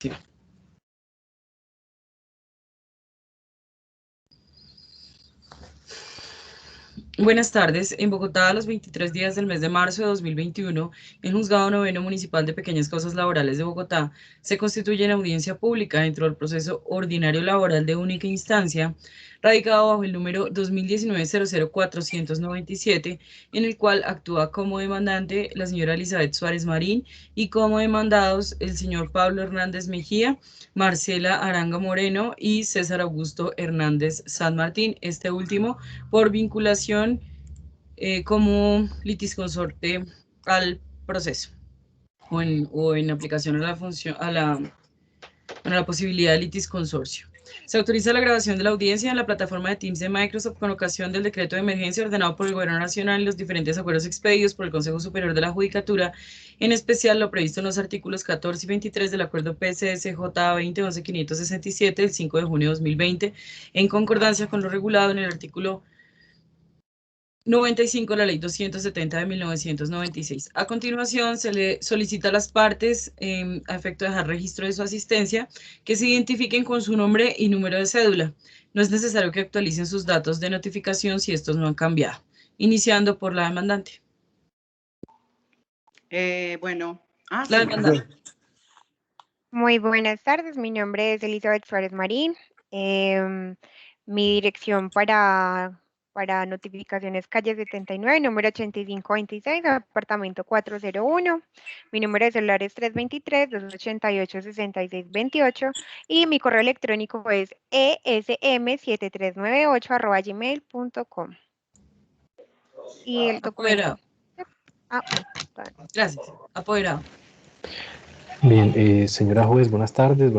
Sí. Buenas tardes. En Bogotá, a los 23 días del mes de marzo de 2021, el Juzgado Noveno Municipal de Pequeñas Causas Laborales de Bogotá se constituye en audiencia pública dentro del proceso ordinario laboral de única instancia, radicado bajo el número 2019-00497, en el cual actúa como demandante la señora Elizabeth Suárez Marín y como demandados el señor Pablo Hernández Mejía, Marcela Aranga Moreno y César Augusto Hernández San Martín, este último por vinculación como litisconsorte al proceso o en aplicación a la función a la posibilidad de litisconsorcio. Se autoriza la grabación de la audiencia en la plataforma de Teams de Microsoft con ocasión del decreto de emergencia ordenado por el Gobierno Nacional y los diferentes acuerdos expedidos por el Consejo Superior de la Judicatura, en especial lo previsto en los artículos 14 y 23 del Acuerdo PSSJ 2011-567 del 5 de junio de 2020, en concordancia con lo regulado en el artículo 95, la ley 270 de 1996. A continuación, se le solicita a las partes, a efecto de dejar registro de su asistencia, que se identifiquen con su nombre y número de cédula. No es necesario que actualicen sus datos de notificación si estos no han cambiado. Iniciando por la demandante. La demandante. Muy buenas tardes, mi nombre es Elizabeth Suárez Marín. Mi dirección para notificaciones calle 79, número 8526, apartamento 401. Mi número de celular es 323-288-6628 y mi correo electrónico es esm7398@gmail.com. Y el documento. Gracias. Apoderado. Bien, señora juez, buenas tardes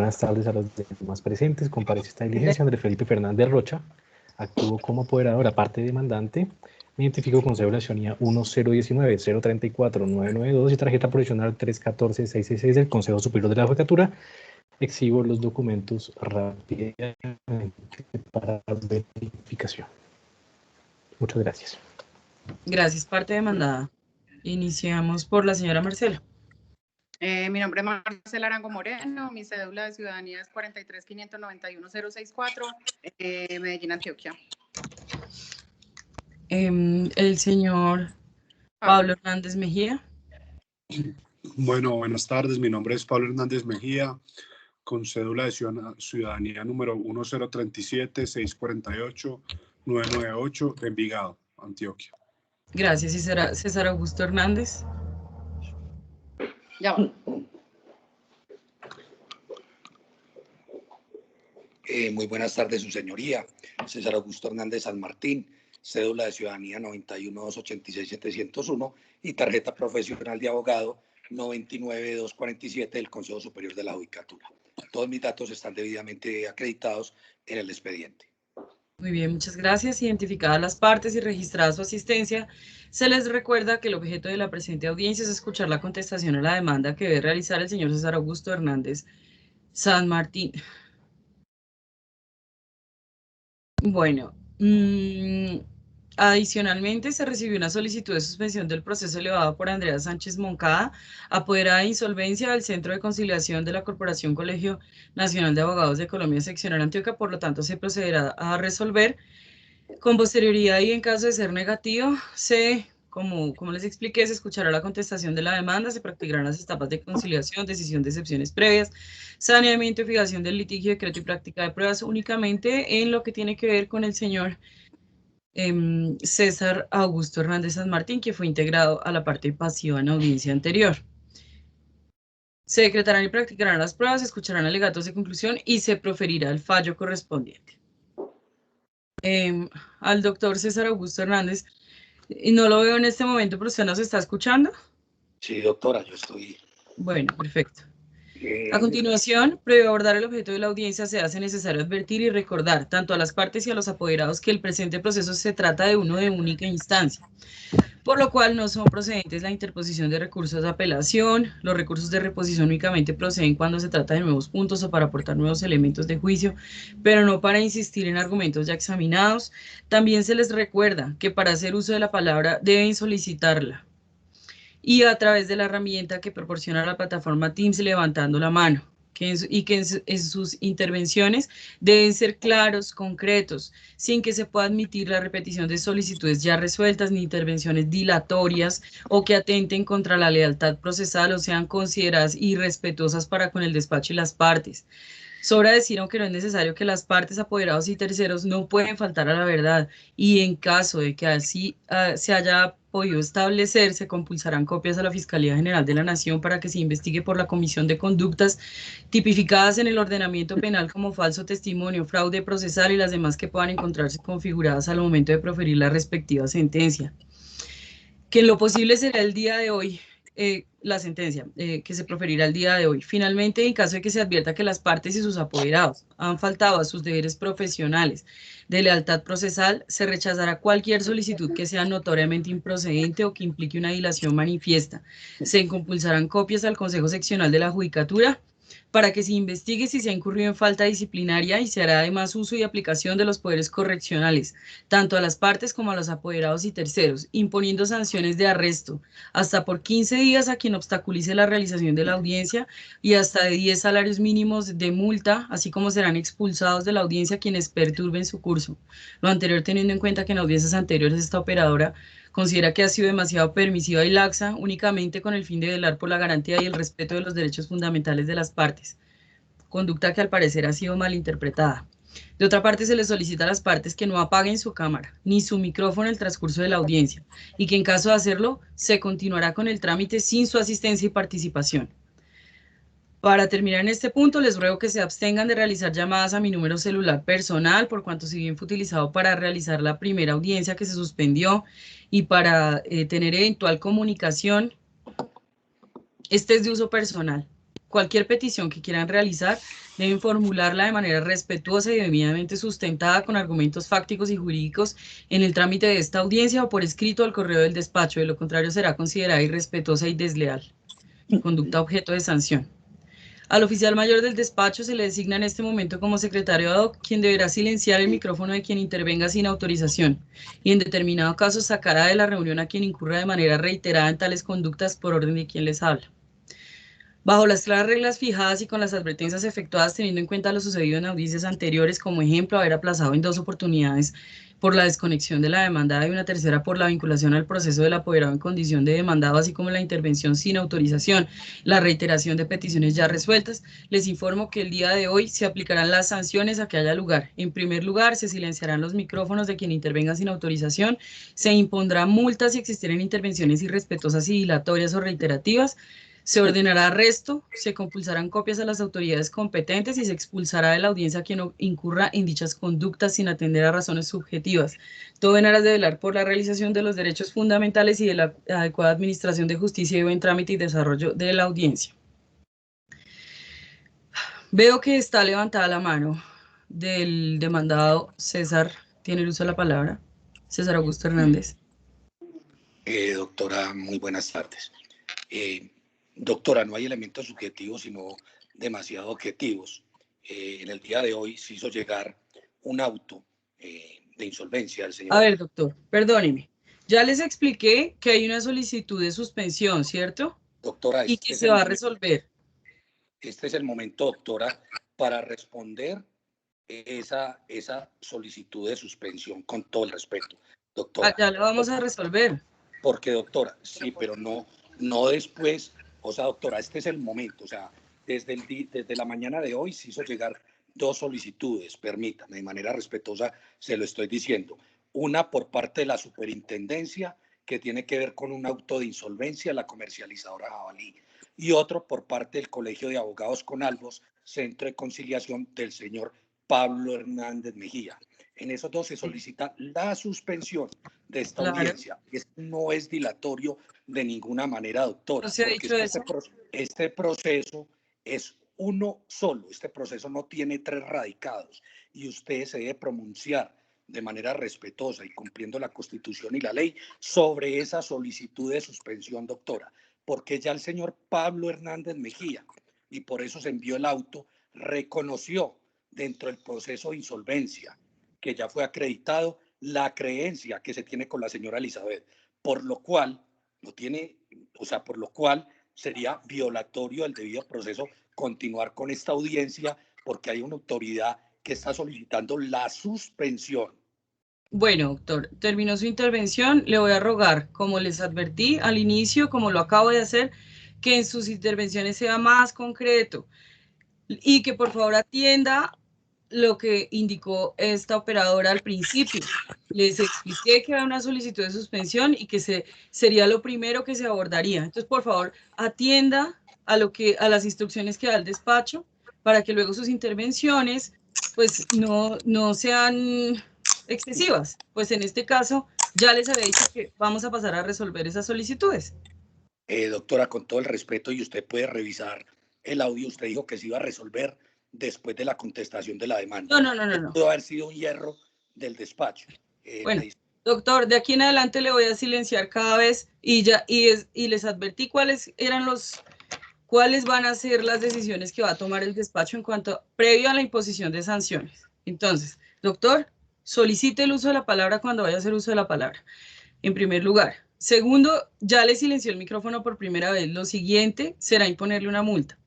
a los demás presentes. Comparece esta diligencia, Andrés Felipe Fernández Rocha. Actúo como apoderador, aparte demandante. Me identifico con cédula de ciudadanía 1019-034-992 y tarjeta provisional 314-666 del Consejo Superior de la Judicatura. Exhibo los documentos rápidamente para verificación. Muchas gracias. Gracias, parte demandada. Iniciamos por la señora Marcela. Mi nombre es Marcela Arango Moreno, mi cédula de ciudadanía es 43-591-064, Medellín, Antioquia. El señor Pablo Hernández Mejía. Bueno, buenas tardes, mi nombre es Pablo Hernández Mejía, con cédula de ciudadanía número 1037-648-998 de Envigado, Antioquia. Gracias, y será César Augusto Hernández. Ya va. Muy buenas tardes, su señoría. César Augusto Hernández San Martín, cédula de ciudadanía 91-286-701 y tarjeta profesional de abogado 99-247 del Consejo Superior de la Judicatura. Todos mis datos están debidamente acreditados en el expediente. Muy bien, muchas gracias. Identificadas las partes y registrada su asistencia, se les recuerda que el objeto de la presente audiencia es escuchar la contestación a la demanda que debe realizar el señor César Augusto Hernández San Martín. Bueno, adicionalmente se recibió una solicitud de suspensión del proceso elevado por Andrea Sánchez Moncada, apoderada de insolvencia del Centro de Conciliación de la Corporación Colegio Nacional de Abogados de Colombia, seccional Antioquia. Por lo tanto, se procederá a resolver con posterioridad y en caso de ser negativo, como les expliqué, se escuchará la contestación de la demanda, se practicarán las etapas de conciliación, decisión de excepciones previas, saneamiento y fijación del litigio, decreto y práctica de pruebas, únicamente en lo que tiene que ver con el señor César Augusto Hernández San Martín, que fue integrado a la parte pasiva en audiencia anterior. Se decretarán y practicarán las pruebas, se escucharán alegatos de conclusión y se proferirá el fallo correspondiente. Al doctor César Augusto Hernández, no lo veo en este momento, pero usted nos está escuchando. Sí, doctora, yo estoy. Bueno, perfecto. A continuación, previo abordar el objeto de la audiencia, se hace necesario advertir y recordar tanto a las partes y a los apoderados que el presente proceso se trata de uno de única instancia, por lo cual no son procedentes la interposición de recursos de apelación. Los recursos de reposición únicamente proceden cuando se trata de nuevos puntos o para aportar nuevos elementos de juicio, pero no para insistir en argumentos ya examinados. También se les recuerda que para hacer uso de la palabra deben solicitarla y a través de la herramienta que proporciona la plataforma Teams levantando la mano. y que en sus intervenciones deben ser claros, concretos, sin que se pueda admitir la repetición de solicitudes ya resueltas ni intervenciones dilatorias o que atenten contra la lealtad procesal o sean consideradas irrespetuosas para con el despacho y las partes. Sobra decir, aunque no es necesario, que las partes, apoderados y terceros no pueden faltar a la verdad y en caso de que así se haya podido establecer, se compulsarán copias a la Fiscalía General de la Nación para que se investigue por la comisión de conductas tipificadas en el ordenamiento penal como falso testimonio, fraude procesal y las demás que puedan encontrarse configuradas al momento de proferir la respectiva sentencia. Que en lo posible será el día de hoy la sentencia que se proferirá el día de hoy. Finalmente, en caso de que se advierta que las partes y sus apoderados han faltado a sus deberes profesionales de lealtad procesal, se rechazará cualquier solicitud que sea notoriamente improcedente o que implique una dilación manifiesta. Se compulsarán copias al Consejo Seccional de la Judicatura para que se investigue si se ha incurrido en falta disciplinaria y se hará además uso y aplicación de los poderes correccionales, tanto a las partes como a los apoderados y terceros, imponiendo sanciones de arresto hasta por 15 días a quien obstaculice la realización de la audiencia y hasta de 10 salarios mínimos de multa, así como serán expulsados de la audiencia quienes perturben su curso. Lo anterior teniendo en cuenta que en audiencias anteriores esta operadora considera que ha sido demasiado permisiva y laxa únicamente con el fin de velar por la garantía y el respeto de los derechos fundamentales de las partes, conducta que al parecer ha sido malinterpretada. De otra parte, se les solicita a las partes que no apaguen su cámara ni su micrófono en el transcurso de la audiencia y que en caso de hacerlo, se continuará con el trámite sin su asistencia y participación. Para terminar en este punto, les ruego que se abstengan de realizar llamadas a mi número celular personal, por cuanto si bien fue utilizado para realizar la primera audiencia que se suspendió y para tener eventual comunicación, este es de uso personal. Cualquier petición que quieran realizar, deben formularla de manera respetuosa y debidamente sustentada con argumentos fácticos y jurídicos en el trámite de esta audiencia o por escrito al correo del despacho. De lo contrario, será considerada irrespetuosa y desleal. Conducta objeto de sanción. Al oficial mayor del despacho se le designa en este momento como secretario ad hoc, quien deberá silenciar el micrófono de quien intervenga sin autorización y en determinado caso sacará de la reunión a quien incurra de manera reiterada en tales conductas por orden de quien les habla. Bajo las claras reglas fijadas y con las advertencias efectuadas teniendo en cuenta lo sucedido en audiencias anteriores, como ejemplo haber aplazado en 2 oportunidades por la desconexión de la demandada y una tercera por la vinculación al proceso del apoderado en condición de demandado, así como la intervención sin autorización, la reiteración de peticiones ya resueltas, les informo que el día de hoy se aplicarán las sanciones a que haya lugar. En primer lugar, se silenciarán los micrófonos de quien intervenga sin autorización, se impondrán multas si existieran intervenciones irrespetuosas y dilatorias o reiterativas, se ordenará arresto, se compulsarán copias a las autoridades competentes y se expulsará de la audiencia a quien incurra en dichas conductas sin atender a razones subjetivas. Todo en aras de velar por la realización de los derechos fundamentales y de la adecuada administración de justicia y buen trámite y desarrollo de la audiencia. Veo que está levantada la mano del demandado César. ¿Tiene el uso de la palabra? César Augusto Hernández. Doctora, muy buenas tardes. Doctora, no hay elementos subjetivos, sino demasiado objetivos. En el día de hoy se hizo llegar un auto de insolvencia del señor. A ver, doctor, perdóneme. Ya les expliqué que hay una solicitud de suspensión, ¿cierto? Doctora, y que se va a resolver. Este es el momento, doctora, para responder esa solicitud de suspensión con todo el respeto. Doctora. Ya lo vamos a resolver. Porque, doctora, sí, pero no después. O sea, doctora, este es el momento. O sea, desde la mañana de hoy se hizo llegar 2 solicitudes, permítame, de manera respetuosa se lo estoy diciendo. Una por parte de la superintendencia, que tiene que ver con un auto de insolvencia, la comercializadora Jabalí, y otro por parte del Colegio de Abogados Conalvos, Centro de Conciliación del señor Pablo Hernández Mejía. En esos 2 se solicita la suspensión de esta audiencia. Esto no es dilatorio de ninguna manera, doctora. ¿No se ha dicho eso? Este proceso es uno solo. Este proceso no tiene 3 radicados y usted se debe pronunciar de manera respetuosa y cumpliendo la Constitución y la ley sobre esa solicitud de suspensión, doctora, porque ya el señor Pablo Hernández Mejía, y por eso se envió el auto, reconoció dentro del proceso de insolvencia que ya fue acreditado la creencia que se tiene con la señora Elizabeth, por lo cual sería violatorio del debido proceso continuar con esta audiencia porque hay una autoridad que está solicitando la suspensión. Bueno, doctor, terminó su intervención. Le voy a rogar, como les advertí al inicio, como lo acabo de hacer, que en sus intervenciones sea más concreto y que por favor atienda lo que indicó esta operadora al principio. Les expliqué que era una solicitud de suspensión y que sería lo primero que se abordaría. Entonces, por favor, atienda a las instrucciones que da el despacho para que luego sus intervenciones pues no sean excesivas. Pues en este caso ya les había dicho que vamos a pasar a resolver esas solicitudes. Doctora, con todo el respeto, y usted puede revisar el audio, usted dijo que se iba a resolver después de la contestación de la demanda. No. Pudo haber sido un hierro del despacho. Bueno, doctor, de aquí en adelante le voy a silenciar cada vez y les advertí cuáles van a ser las decisiones que va a tomar el despacho previo a la imposición de sanciones. Entonces, doctor, solicite el uso de la palabra cuando vaya a hacer uso de la palabra, en primer lugar. Segundo, ya le silenció el micrófono por primera vez. Lo siguiente será imponerle una multa.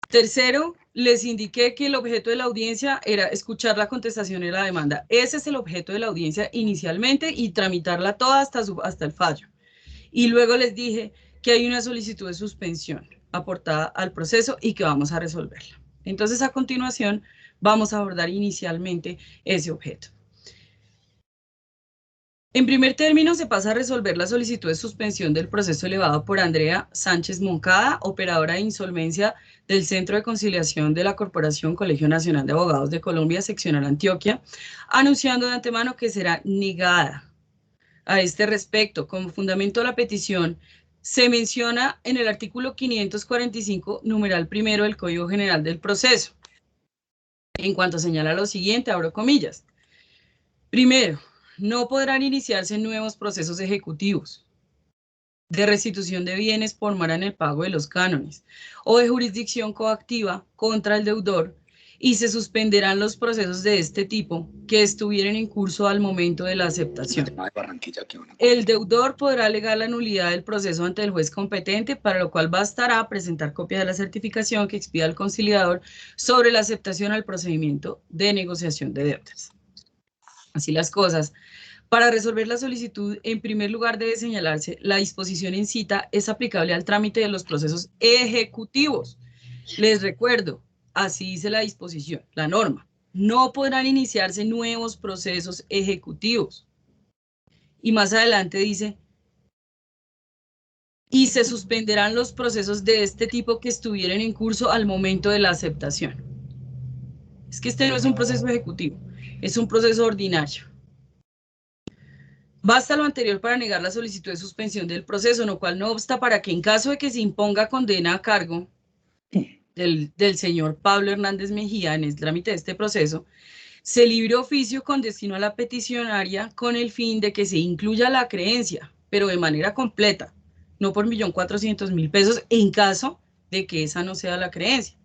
Tercero, les indiqué que el objeto de la audiencia era escuchar la contestación de la demanda. Ese es el objeto de la audiencia inicialmente y tramitarla toda hasta el fallo. Y luego les dije que hay una solicitud de suspensión aportada al proceso y que vamos a resolverla. Entonces, a continuación, vamos a abordar inicialmente ese objeto. En primer término, se pasa a resolver la solicitud de suspensión del proceso elevado por Andrea Sánchez Moncada, operadora de insolvencia del Centro de Conciliación de la Corporación Colegio Nacional de Abogados de Colombia, seccional Antioquia, anunciando de antemano que será negada. A este respecto, como fundamento de la petición, se menciona en el artículo 545, numeral primero del Código General del Proceso. En cuanto señala lo siguiente, abro comillas. Primero, no podrán iniciarse nuevos procesos ejecutivos de restitución de bienes por mora en el pago de los cánones o de jurisdicción coactiva contra el deudor y se suspenderán los procesos de este tipo que estuvieran en curso al momento de la aceptación. El deudor podrá alegar la nulidad del proceso ante el juez competente, para lo cual bastará presentar copia de la certificación que expida el conciliador sobre la aceptación al procedimiento de negociación de deudas. Así las cosas. Para resolver la solicitud, en primer lugar debe señalarse, la disposición en cita es aplicable al trámite de los procesos ejecutivos. Les recuerdo, así dice la disposición, la norma. No podrán iniciarse nuevos procesos ejecutivos. Y más adelante dice, y se suspenderán los procesos de este tipo que estuvieran en curso al momento de la aceptación. Es que este no es un proceso ejecutivo, es un proceso ordinario. Basta lo anterior para negar la solicitud de suspensión del proceso, lo cual no obsta para que en caso de que se imponga condena a cargo del señor Pablo Hernández Mejía en el trámite de este proceso, se libre oficio con destino a la peticionaria con el fin de que se incluya la creencia, pero de manera completa, no por 1.400.000 pesos en caso de que esa no sea la creencia,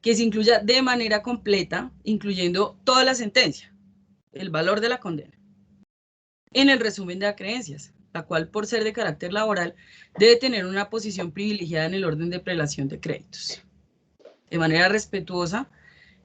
que se incluya de manera completa, incluyendo toda la sentencia, el valor de la condena, en el resumen de acreencias, la cual por ser de carácter laboral debe tener una posición privilegiada en el orden de prelación de créditos. De manera respetuosa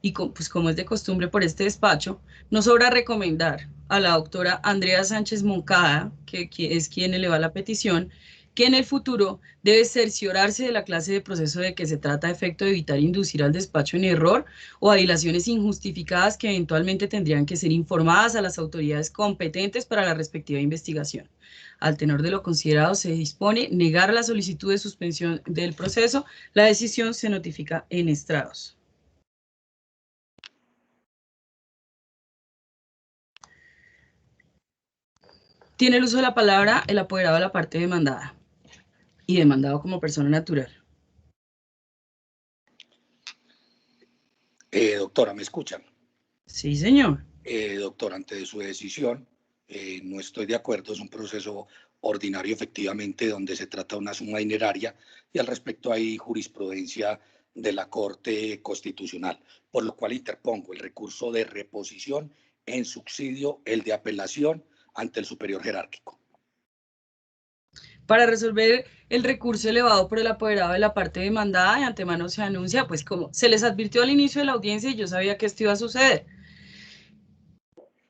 y pues como es de costumbre por este despacho, nos sobra recomendar a la doctora Andrea Sánchez Moncada, que es quien eleva la petición, que en el futuro debe cerciorarse de la clase de proceso de que se trata a efecto de evitar inducir al despacho en error o a dilaciones injustificadas que eventualmente tendrían que ser informadas a las autoridades competentes para la respectiva investigación. Al tenor de lo considerado, se dispone negar la solicitud de suspensión del proceso. La decisión se notifica en estrados. Tiene el uso de la palabra el apoderado de la parte demandada y demandado como persona natural. Doctora, ¿me escuchan? Sí, señor. Doctor, ante su decisión, no estoy de acuerdo. Es un proceso ordinario, efectivamente, donde se trata de una suma dineraria y al respecto hay jurisprudencia de la Corte Constitucional, por lo cual interpongo el recurso de reposición en subsidio, el de apelación ante el superior jerárquico. Para resolver el recurso elevado por el apoderado de la parte demandada, de antemano se anuncia, pues como se les advirtió al inicio de la audiencia y yo sabía que esto iba a suceder.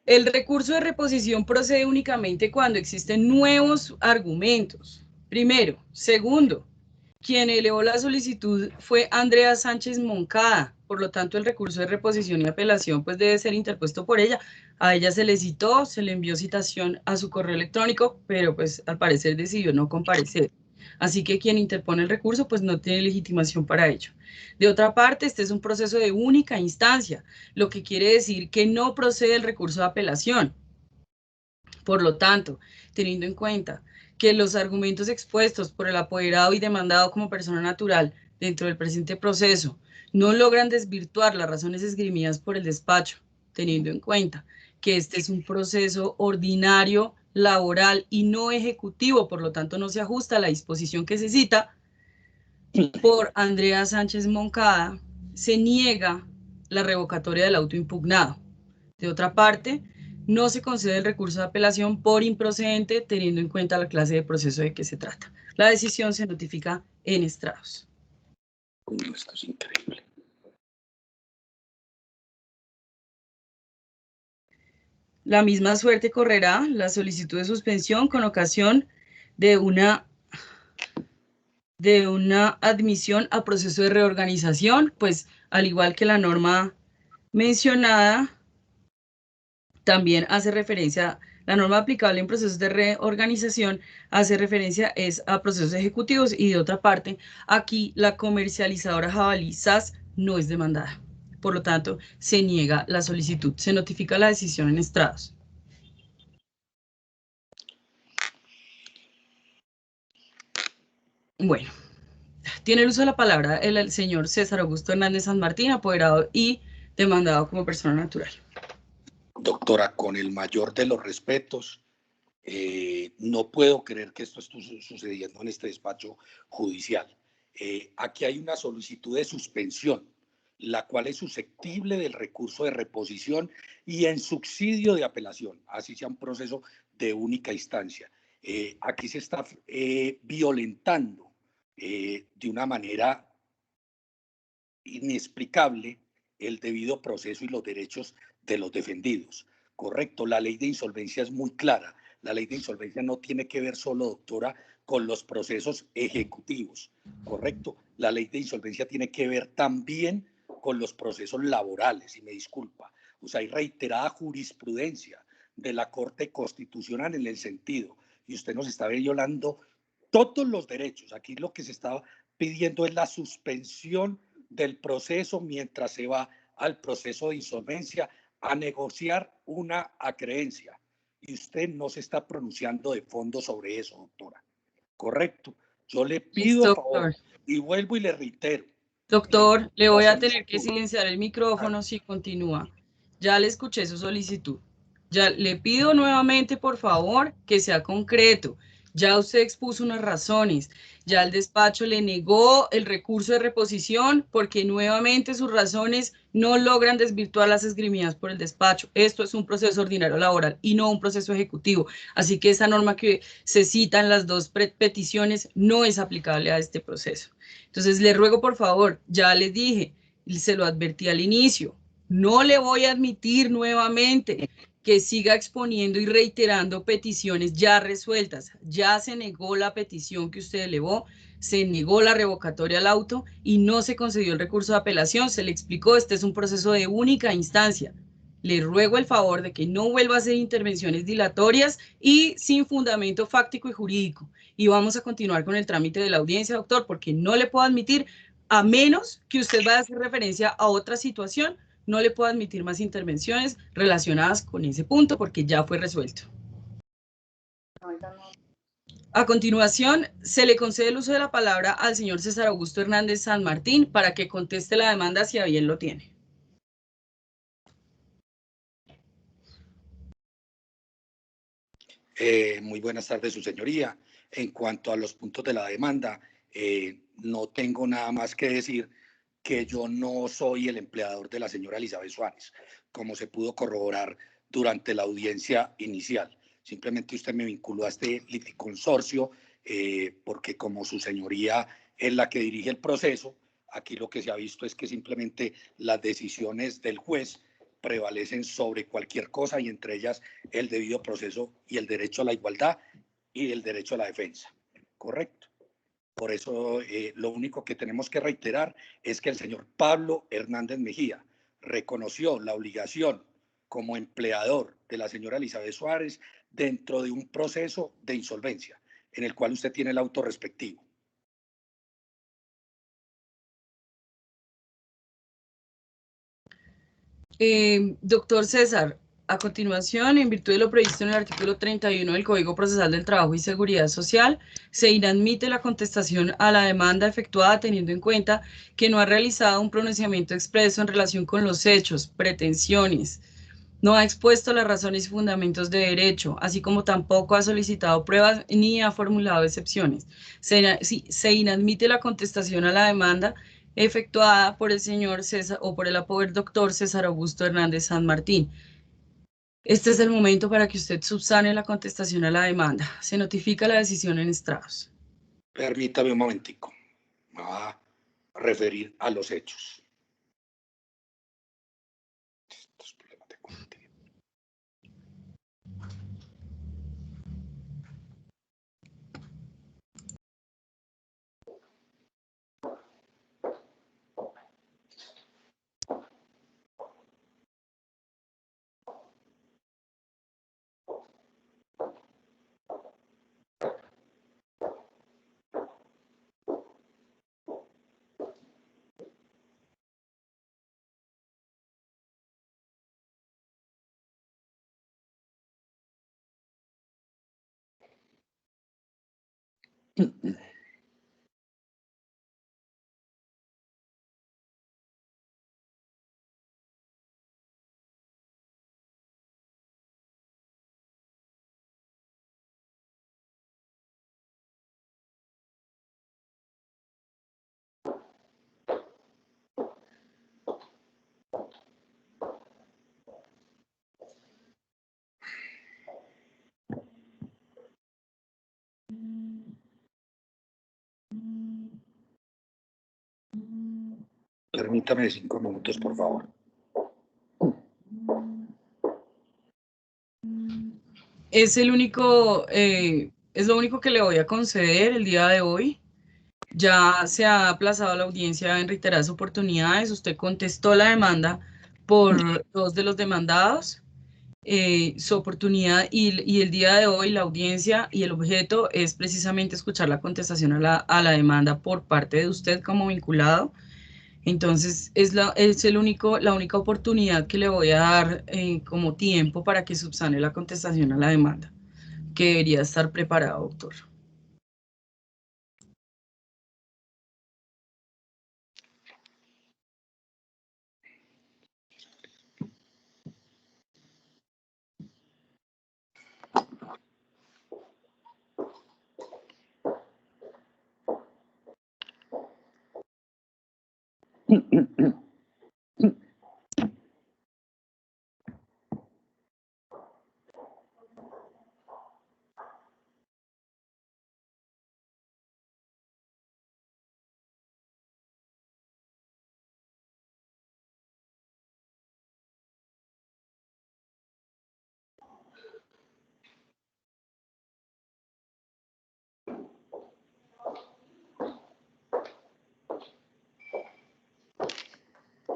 El recurso de reposición procede únicamente cuando existen nuevos argumentos. Primero. Segundo, quien elevó la solicitud fue Andrea Sánchez Moncada, por lo tanto el recurso de reposición y apelación pues debe ser interpuesto por ella. A ella se le citó, se le envió citación a su correo electrónico, pero pues al parecer decidió no comparecer. Así que quien interpone el recurso pues no tiene legitimación para ello. De otra parte, este es un proceso de única instancia, lo que quiere decir que no procede el recurso de apelación. Por lo tanto, teniendo en cuenta que los argumentos expuestos por el apoderado y demandado como persona natural dentro del presente proceso no logran desvirtuar las razones esgrimidas por el despacho, teniendo en cuenta que este es un proceso ordinario, laboral y no ejecutivo, por lo tanto no se ajusta a la disposición que se cita por Andrea Sánchez Moncada, se niega la revocatoria del auto impugnado. De otra parte, no se concede el recurso de apelación por improcedente, teniendo en cuenta la clase de proceso de que se trata. La decisión se notifica en estrados. Esto es increíble. La misma suerte correrá la solicitud de suspensión con ocasión de una admisión a proceso de reorganización, pues al igual que la norma mencionada, también hace referencia, la norma aplicable en procesos de reorganización hace referencia a procesos ejecutivos y de otra parte, aquí la comercializadora Jabalí SAS no es demandada. Por lo tanto, se niega la solicitud, se notifica la decisión en estrados. Bueno, tiene el uso de la palabra el señor César Augusto Hernández San Martín, apoderado y demandado como persona natural. Doctora, con el mayor de los respetos, no puedo creer que esto esté sucediendo en este despacho judicial. Aquí hay una solicitud de suspensión, la cual es susceptible del recurso de reposición y en subsidio de apelación, así sea un proceso de única instancia. Aquí se está violentando de una manera inexplicable el debido proceso y los derechos de los defendidos. Correcto, la ley de insolvencia es muy clara. La ley de insolvencia no tiene que ver solo, doctora, con los procesos ejecutivos. Correcto, la ley de insolvencia tiene que ver también con los procesos laborales, y me disculpa. O sea, hay reiterada jurisprudencia de la Corte Constitucional en el sentido, y usted nos está violando todos los derechos. Aquí lo que se está pidiendo es la suspensión del proceso mientras se va al proceso de insolvencia a negociar una acreencia. Y usted no se está pronunciando de fondo sobre eso, doctora. Correcto. Yo le pido, por favor, y vuelvo y le reitero. Doctor, le voy a tener que silenciar el micrófono si continúa. Ya le escuché su solicitud. Ya le pido nuevamente, por favor, que sea concreto. Ya usted expuso unas razones. Ya el despacho le negó el recurso de reposición porque nuevamente sus razones no logran desvirtuar las esgrimidas por el despacho. Esto es un proceso ordinario laboral y no un proceso ejecutivo. Así que esa norma que se cita en las dos peticiones no es aplicable a este proceso. Entonces, le ruego, por favor, ya les dije, se lo advertí al inicio, no le voy a admitir nuevamente que siga exponiendo y reiterando peticiones ya resueltas. Ya se negó la petición que usted elevó, se negó la revocatoria al auto y no se concedió el recurso de apelación. Se le explicó, este es un proceso de única instancia. Le ruego el favor de que no vuelva a hacer intervenciones dilatorias y sin fundamento fáctico y jurídico. Y vamos a continuar con el trámite de la audiencia, doctor, porque no le puedo admitir, a menos que usted vaya a hacer referencia a otra situación, no le puedo admitir más intervenciones relacionadas con ese punto porque ya fue resuelto. A continuación, se le concede el uso de la palabra al señor César Augusto Hernández San Martín para que conteste la demanda si a bien lo tiene. Muy buenas tardes, su señoría. En cuanto a los puntos de la demanda, no tengo nada más que decir que yo no soy el empleador de la señora Elizabeth Suárez, como se pudo corroborar durante la audiencia inicial. Simplemente usted me vinculó a este liticonsorcio porque como su señoría es la que dirige el proceso, aquí lo que se ha visto es que simplemente las decisiones del juez prevalecen sobre cualquier cosa y entre ellas el debido proceso y el derecho a la igualdad y el derecho a la defensa. ¿Correcto? Por eso lo único que tenemos que reiterar es que el señor Pablo Hernández Mejía reconoció la obligación como empleador de la señora Elizabeth Suárez dentro de un proceso de insolvencia en el cual usted tiene el auto respectivo. Doctor César, a continuación, en virtud de lo previsto en el artículo 31 del Código Procesal del Trabajo y Seguridad Social, se inadmite la contestación a la demanda efectuada teniendo en cuenta que no ha realizado un pronunciamiento expreso en relación con los hechos, pretensiones, no ha expuesto las razones y fundamentos de derecho, así como tampoco ha solicitado pruebas ni ha formulado excepciones. Se inadmite la contestación a la demanda efectuada por el señor César o por el doctor César Augusto Hernández San Martín. Este es el momento para que usted subsane la contestación a la demanda. Se notifica la decisión en estrados. Permítame un momentico. Me va a referir a los hechos. Estos problemas de conectividad. Permítame 5 minutos, por favor. Es lo único que le voy a conceder el día de hoy. Ya se ha aplazado la audiencia en reiteradas oportunidades. Usted contestó la demanda por 2 de los demandados. Su oportunidad y el día de hoy la audiencia y el objeto es precisamente escuchar la contestación a la demanda por parte de usted como vinculado. Entonces la única oportunidad que le voy a dar como tiempo para que subsane la contestación a la demanda, que debería estar preparado, doctor.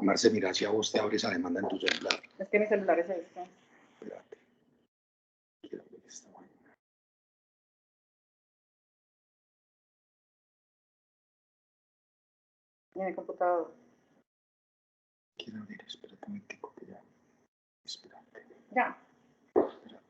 Marce, mira, si a vos te abre esa demanda en tu celular. Es que mi celular es este. Espérate. Quiero ver esta vaina. En el computador. Quiero abrir, espérate un momentico que ya. Espérate. Ya. Espérate.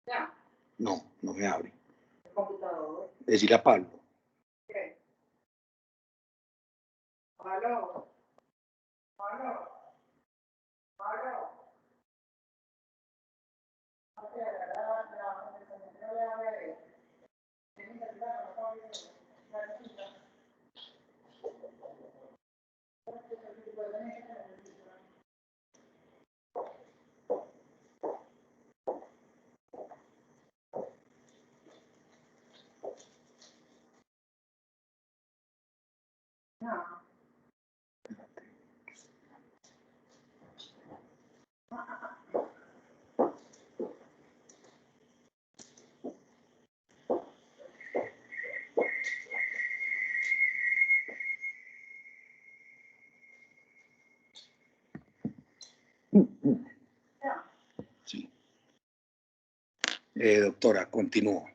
Ya. No, no me abre. El computador. decirle a Pablo. Sí. Doctora, continúo.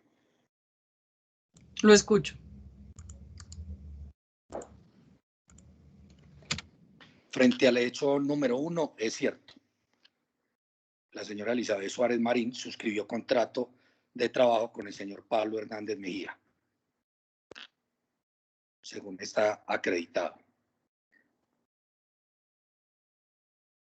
Lo escucho. Frente al hecho número 1, es cierto. La señora Elizabeth Suárez Marín suscribió contrato de trabajo con el señor Pablo Hernández Mejía, según está acreditado.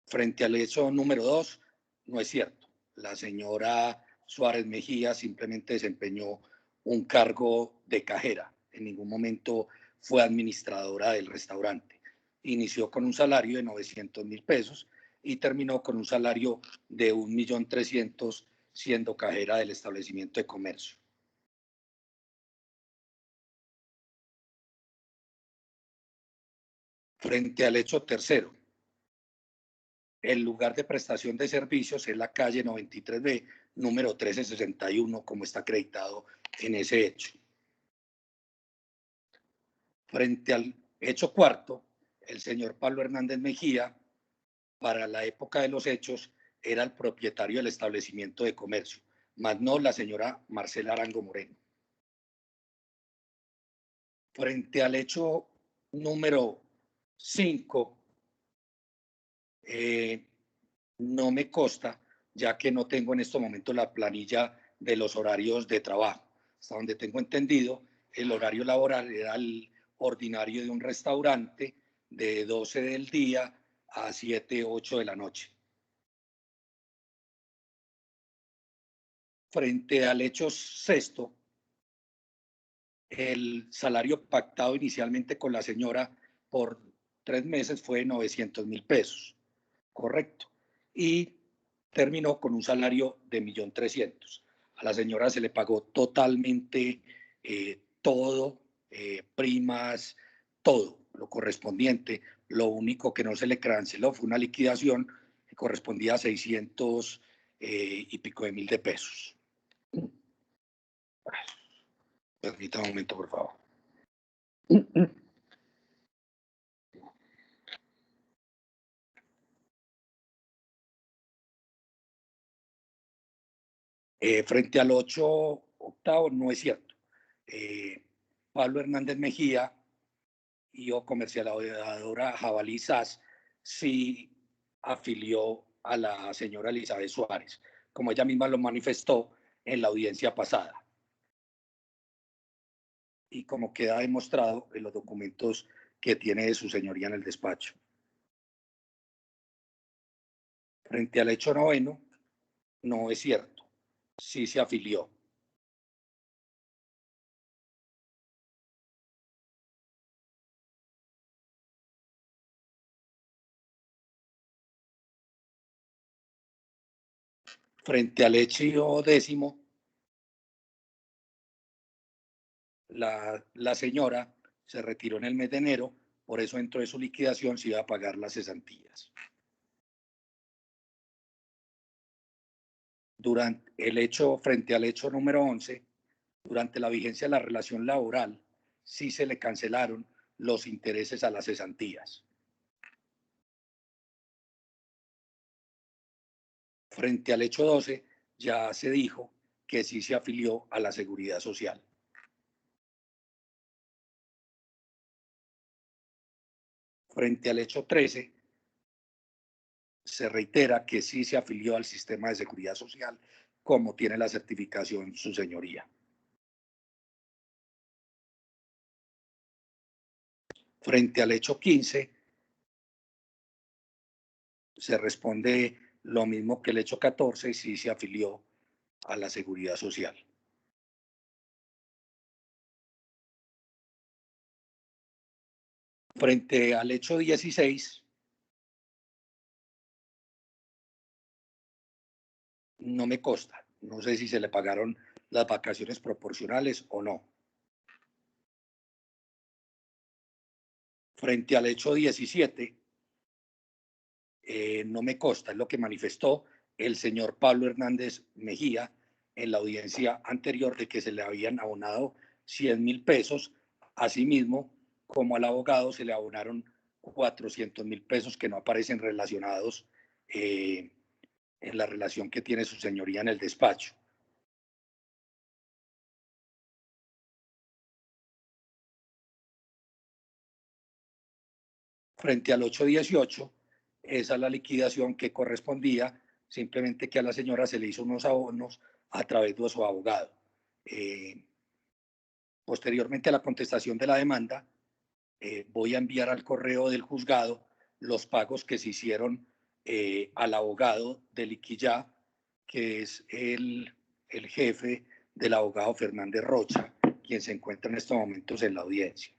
Frente al hecho número 2, no es cierto. La señora Suárez Mejía simplemente desempeñó un cargo de cajera. En ningún momento fue administradora del restaurante. Inició con un salario de 900.000 pesos y terminó con un salario de 1.300.000 siendo cajera del establecimiento de comercio. Frente al hecho tercero, el lugar de prestación de servicios es la calle 93B, número 1361, como está acreditado en ese hecho. Frente al hecho cuarto, el señor Pablo Hernández Mejía, para la época de los hechos, era el propietario del establecimiento de comercio, más no la señora Marcela Arango Moreno. Frente al hecho número 5, no me consta, ya que no tengo en este momento la planilla de los horarios de trabajo. Hasta donde tengo entendido, el horario laboral era el ordinario de un restaurante de 12 del día a 7, 8 de la noche. Frente al hecho sexto, el salario pactado inicialmente con la señora por 3 meses fue de 900.000 pesos, correcto, y terminó con un salario de 1.300.000. A la señora se le pagó totalmente todo, primas, todo lo correspondiente. Lo único que no se le canceló fue una liquidación que correspondía a 600 y pico de mil de pesos. Permítame un momento, por favor. Frente al 8 octavo, no es cierto. Pablo Hernández Mejía y o comercializadora Jabalí SAS sí afilió a la señora Elizabeth Suárez, como ella misma lo manifestó en la audiencia pasada. Y como queda demostrado en los documentos que tiene de su señoría en el despacho. Frente al hecho noveno, no es cierto. Sí se afilió. Frente al hecho décimo, la señora se retiró en el mes de enero, por eso dentro de su liquidación se iba a pagar las cesantías. Durante el hecho, frente al hecho número 11, durante la vigencia de la relación laboral, sí se le cancelaron los intereses a las cesantías. Frente al hecho 12, ya se dijo que sí se afilió a la Seguridad Social. Frente al hecho 13, se reitera que sí se afilió al sistema de seguridad social, como tiene la certificación su señoría. Frente al hecho 15, se responde lo mismo que el hecho 14 si se afilió a la Seguridad Social. Frente al hecho 16, no me consta. No sé si se le pagaron las vacaciones proporcionales o no. Frente al hecho 17, no me consta. Es lo que manifestó el señor Pablo Hernández Mejía en la audiencia anterior de que se le habían abonado 100.000 pesos. Asimismo, como al abogado se le abonaron 400.000 pesos que no aparecen relacionados en la relación que tiene su señoría en el despacho. Frente al 818, esa es la liquidación que correspondía, simplemente que a la señora se le hizo unos abonos a través de su abogado. Posteriormente a la contestación de la demanda, voy a enviar al correo del juzgado los pagos que se hicieron al abogado de Liquillá, que es el jefe del abogado Fernández Rocha, quien se encuentra en estos momentos en la audiencia.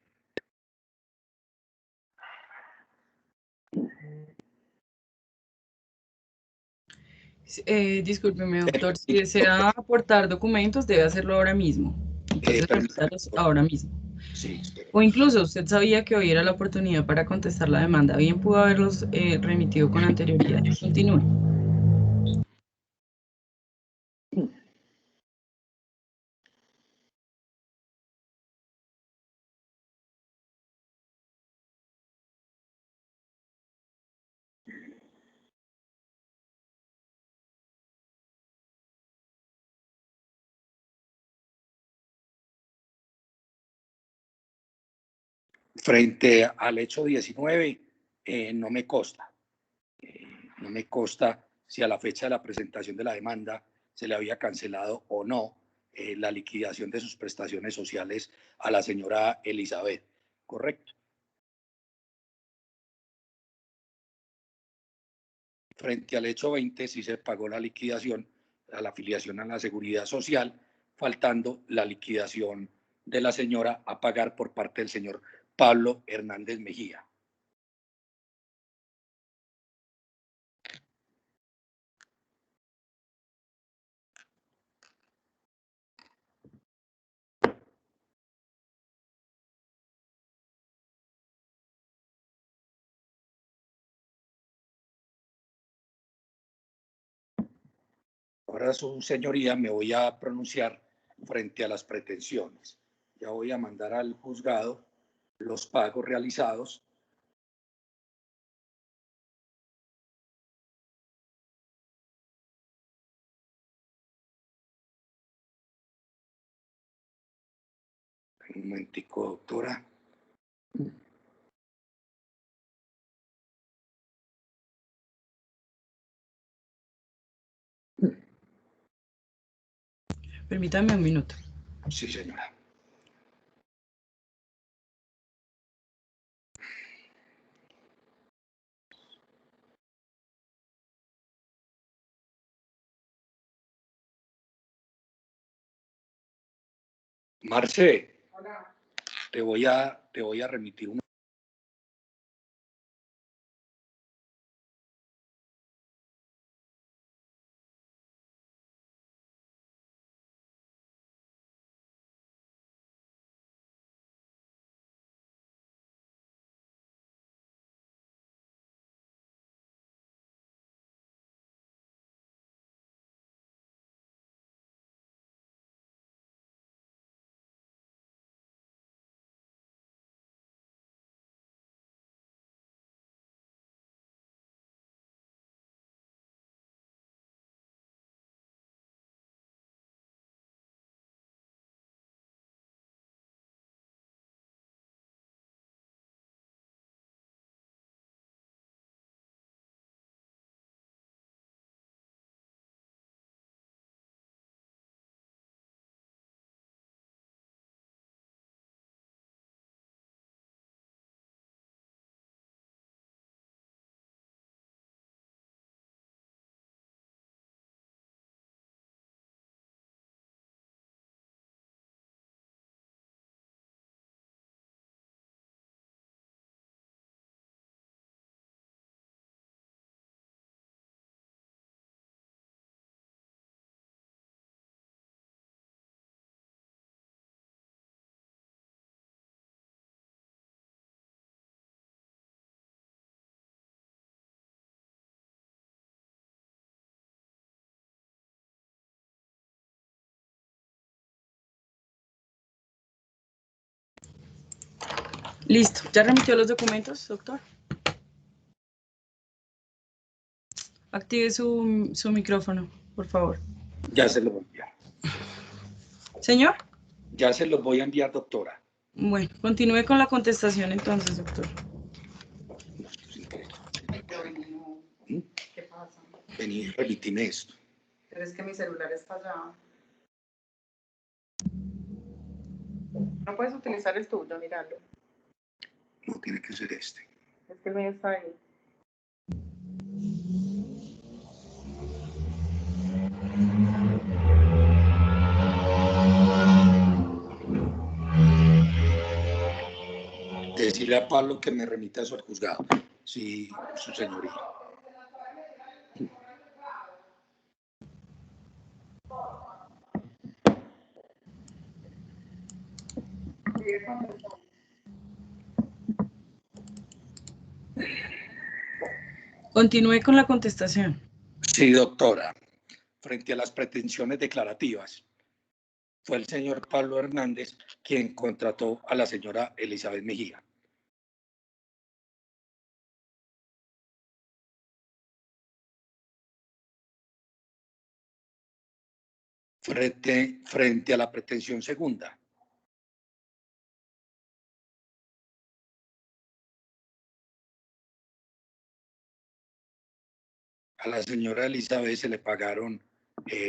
Discúlpeme, doctor, si desea aportar documentos, debe hacerlo ahora mismo. Entonces, remítalos ahora mismo. Sí. O incluso, usted sabía que hoy era la oportunidad para contestar la demanda. Bien pudo haberlos remitido con anterioridad. Continúe. Frente al hecho 19, no me consta. No me consta si a la fecha de la presentación de la demanda se le había cancelado o no la liquidación de sus prestaciones sociales a la señora Elizabeth. ¿Correcto? Frente al hecho 20, sí se pagó la liquidación a la afiliación a la Seguridad Social, faltando la liquidación de la señora a pagar por parte del señor Pablo Hernández Mejía. Ahora, su señoría, me voy a pronunciar frente a las pretensiones. Ya voy a mandar al juzgado los pagos realizados. Un momentico, doctora. Permítame un minuto. Sí, señora. Marce, te voy a remitir un Listo. ¿Ya remitió los documentos, doctor? Active su micrófono, por favor. Ya se los voy a enviar. Señor. Ya se los voy a enviar, doctora. Bueno, continúe con la contestación entonces, doctor. No, esto es increíble. ¿Mm? ¿Qué pasa? Vení, remitime esto. Pero es que mi celular está allá. No puedes utilizar el tuyo, míralo. No, tiene que ser este. Es que el mío está ahí. Decirle a Pablo que me remita eso al juzgado. Sí, su señoría. Continúe con la contestación. Sí, doctora. Frente a las pretensiones declarativas, fue el señor Pablo Hernández quien contrató a la señora Elizabeth Mejía. Frente a la pretensión segunda, a la señora Elizabeth se le pagaron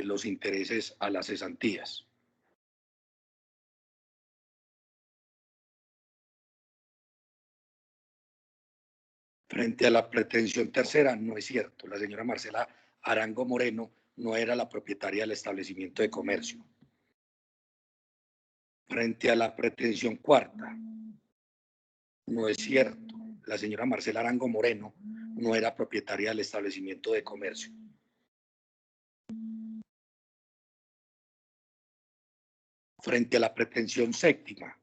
los intereses a las cesantías. Frente a la pretensión tercera, no es cierto. La señora Marcela Arango Moreno no era la propietaria del establecimiento de comercio. Frente a la pretensión cuarta, no es cierto. La señora Marcela Arango Moreno no era propietaria del establecimiento de comercio. Frente a la pretensión séptima,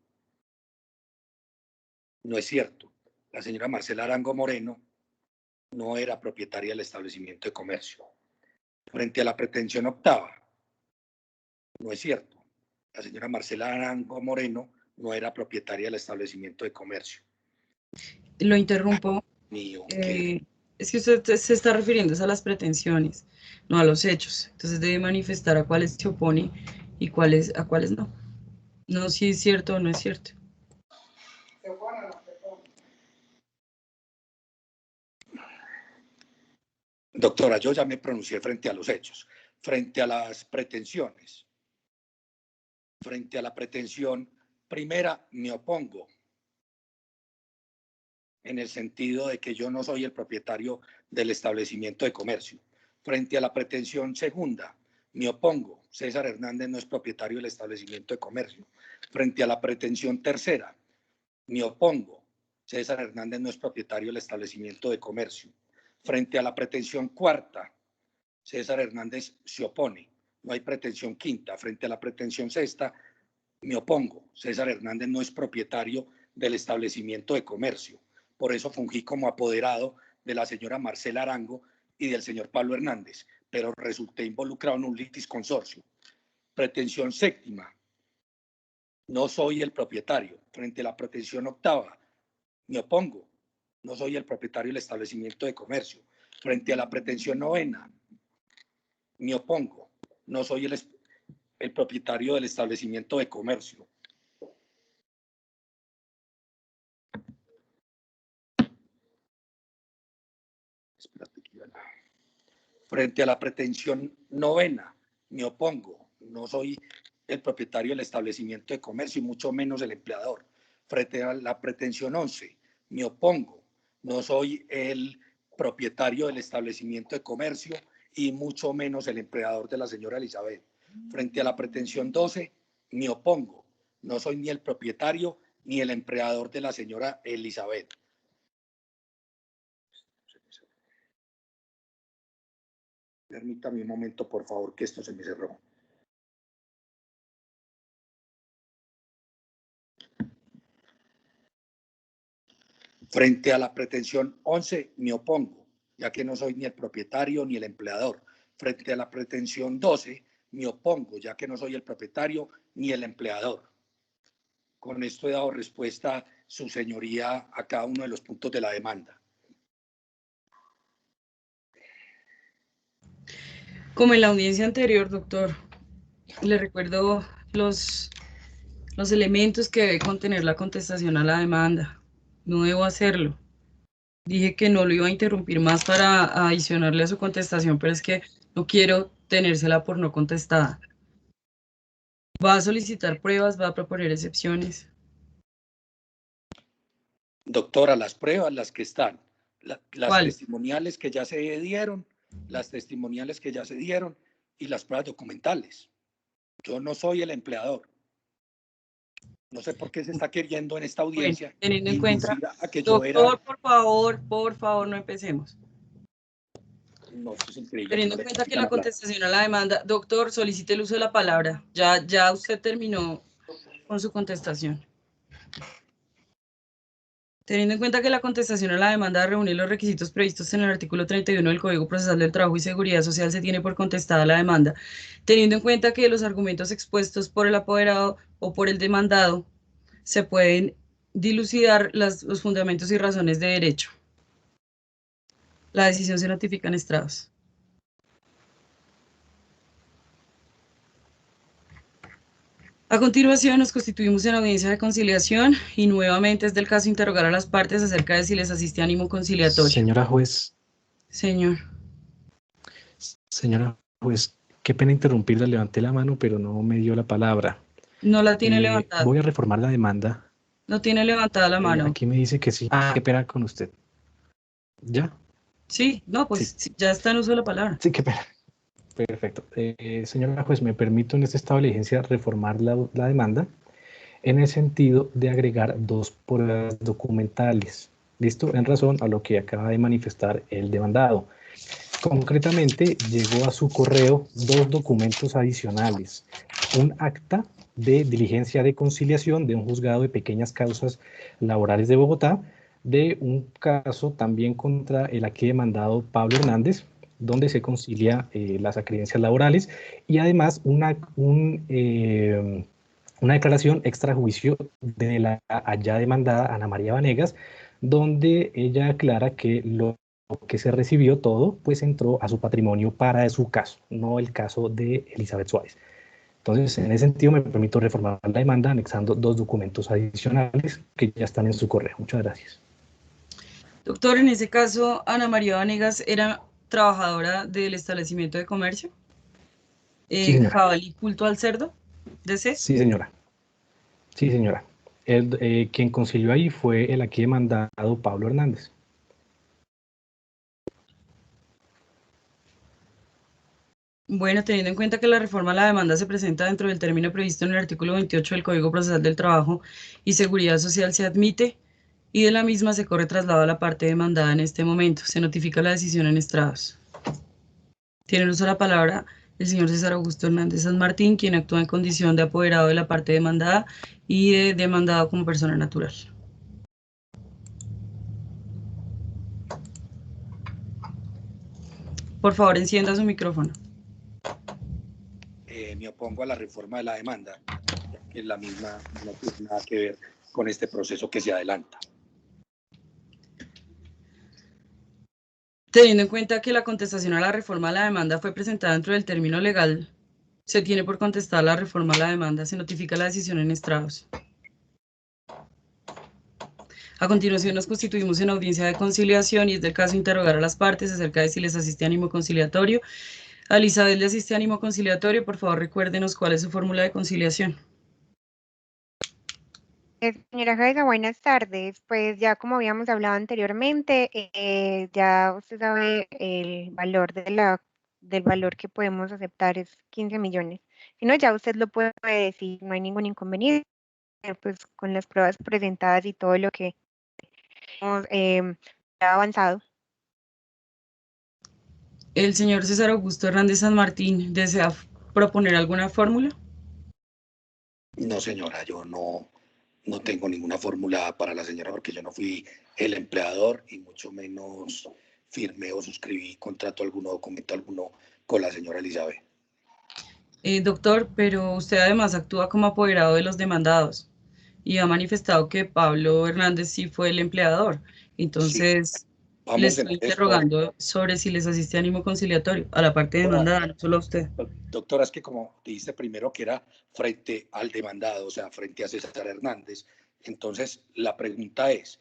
no es cierto. La señora Marcela Arango Moreno no era propietaria del establecimiento de comercio. Frente a la pretensión octava, no es cierto. La señora Marcela Arango Moreno no era propietaria del establecimiento de comercio. Lo interrumpo. Mío, es que usted se está refiriendo a las pretensiones, no a los hechos. Entonces debe manifestar a cuáles se opone y a cuáles no. No si es cierto o no es cierto. ¿Se opone o no se opone? Doctora, yo ya me pronuncié frente a los hechos, frente a las pretensiones. Frente a la pretensión primera, me opongo en el sentido de que yo no soy el propietario del establecimiento de comercio. Frente a la pretensión segunda, me opongo. César Hernández no es propietario del establecimiento de comercio. Frente a la pretensión tercera, me opongo. César Hernández no es propietario del establecimiento de comercio. Frente a la pretensión cuarta, César Hernández se opone. No hay pretensión quinta. Frente a la pretensión sexta, me opongo. César Hernández no es propietario del establecimiento de comercio. Por eso fungí como apoderado de la señora Marcela Arango y del señor Pablo Hernández, pero resulté involucrado en un litis consorcio. Pretensión séptima, no soy el propietario. Frente a la pretensión octava, me opongo. No soy el propietario del establecimiento de comercio. Frente a la pretensión novena, me opongo. No soy el propietario del establecimiento de comercio. Frente a la pretensión novena, me opongo. No soy el propietario del establecimiento de comercio y mucho menos el empleador. Frente a la pretensión 11, me opongo. No soy el propietario del establecimiento de comercio y mucho menos el empleador de la señora Elizabeth. Frente a la pretensión 12, me opongo. No soy ni el propietario ni el empleador de la señora Elizabeth. Permítame un momento, por favor, que esto se me cerró. Frente a la pretensión 11, me opongo, ya que no soy ni el propietario ni el empleador. Frente a la pretensión 12, me opongo, ya que no soy el propietario ni el empleador. Con esto he dado respuesta su señoría a cada uno de los puntos de la demanda. Como en la audiencia anterior, doctor, le recuerdo los elementos que debe contener la contestación a la demanda. No debo hacerlo. Dije que no lo iba a interrumpir más para adicionarle a su contestación, pero es que no quiero tenérsela por no contestada. ¿Va a solicitar pruebas? ¿Va a proponer excepciones? Doctora, las pruebas, las que están, las ¿Cuáles? testimoniales que ya se dieron, y las pruebas documentales. Yo no soy el empleador. No sé por qué se está queriendo en esta audiencia bueno, teniendo en cuenta, a que doctor, yo era... por favor, no empecemos. No, eso es increíble. Teniendo en cuenta que la contestación a la demanda, doctor, solicite el uso de la palabra. Ya usted terminó con su contestación. Teniendo en cuenta que la contestación a la demanda reúne los requisitos previstos en el artículo 31 del Código Procesal del Trabajo y Seguridad Social, se tiene por contestada la demanda. Teniendo en cuenta que los argumentos expuestos por el apoderado o por el demandado se pueden dilucidar los fundamentos y razones de derecho. La decisión se notifica en estrados. A continuación, nos constituimos en audiencia de conciliación y nuevamente es del caso interrogar a las partes acerca de si les asiste ánimo conciliatorio. Señora juez. Señor. Señora juez, qué pena interrumpirla, levanté la mano, pero no me dio la palabra. No la tiene levantada. Voy a reformar la demanda. No tiene levantada la mano. Aquí me dice que sí. Qué pena con usted. ¿Ya? Sí, no, pues sí. Ya está en uso de la palabra. Sí, qué pena. Perfecto. Señora juez, me permito en este estado de diligencia reformar la demanda en el sentido de agregar 2 pruebas documentales. ¿Listo? En razón a lo que acaba de manifestar el demandado. Concretamente, llegó a su correo 2 documentos adicionales. Un acta de diligencia de conciliación de un juzgado de pequeñas causas laborales de Bogotá, de un caso también contra el aquí demandado Pablo Hernández, donde se concilia las acreencias laborales, y además una declaración extrajuicio de la allá demandada Ana María Vanegas, donde ella aclara que lo que se recibió todo, pues entró a su patrimonio para su caso, no el caso de Elizabeth Suárez. Entonces, en ese sentido, me permito reformar la demanda anexando 2 documentos adicionales que ya están en su correo. Muchas gracias. Doctor, en ese caso, Ana María Vanegas era trabajadora del establecimiento de comercio. Sí, señora. Jabalí Culto al Cerdo, ¿DC? Sí, señora. Sí, señora. Quien concilió ahí fue el aquí demandado Pablo Hernández. Bueno, teniendo en cuenta que la reforma a la demanda se presenta dentro del término previsto en el artículo 28 del Código Procesal del Trabajo y Seguridad Social, se admite y de la misma se corre traslado a la parte demandada en este momento. Se notifica la decisión en estrados. Tiene el uso de la palabra el señor César Augusto Hernández San Martín, quien actúa en condición de apoderado de la parte demandada y de demandado como persona natural. Por favor, encienda su micrófono. Me opongo a la reforma de la demanda, ya que la misma no tiene nada que ver con este proceso que se adelanta. Teniendo en cuenta que la contestación a la reforma a la demanda fue presentada dentro del término legal, se tiene por contestar la reforma a la demanda, se notifica la decisión en estrados. A continuación nos constituimos en audiencia de conciliación y es del caso interrogar a las partes acerca de si les asiste ánimo conciliatorio. A Elizabeth le asiste ánimo conciliatorio, por favor recuérdenos cuál es su fórmula de conciliación. Señora Jaisa, buenas tardes. Pues ya como habíamos hablado anteriormente, ya usted sabe el valor del valor que podemos aceptar es 15 millones. Si no, ya usted lo puede decir, no hay ningún inconveniente, pues con las pruebas presentadas y todo lo que hemos avanzado. El señor César Augusto Hernández San Martín, ¿desea proponer alguna fórmula? No, señora, yo no tengo ninguna fórmula para la señora porque yo no fui el empleador y mucho menos firmé o suscribí contrato alguno, documento alguno con la señora Elizabeth. Doctor, pero usted además actúa como apoderado de los demandados. y ha manifestado que Pablo Hernández sí fue el empleador. Entonces, Vamos les en estoy esto. interrogando sobre si les asiste ánimo conciliatorio a la parte demandada, no solo a usted. Doctora, es que como dijiste primero que era frente al demandado, o sea, frente a César Hernández, entonces la pregunta es,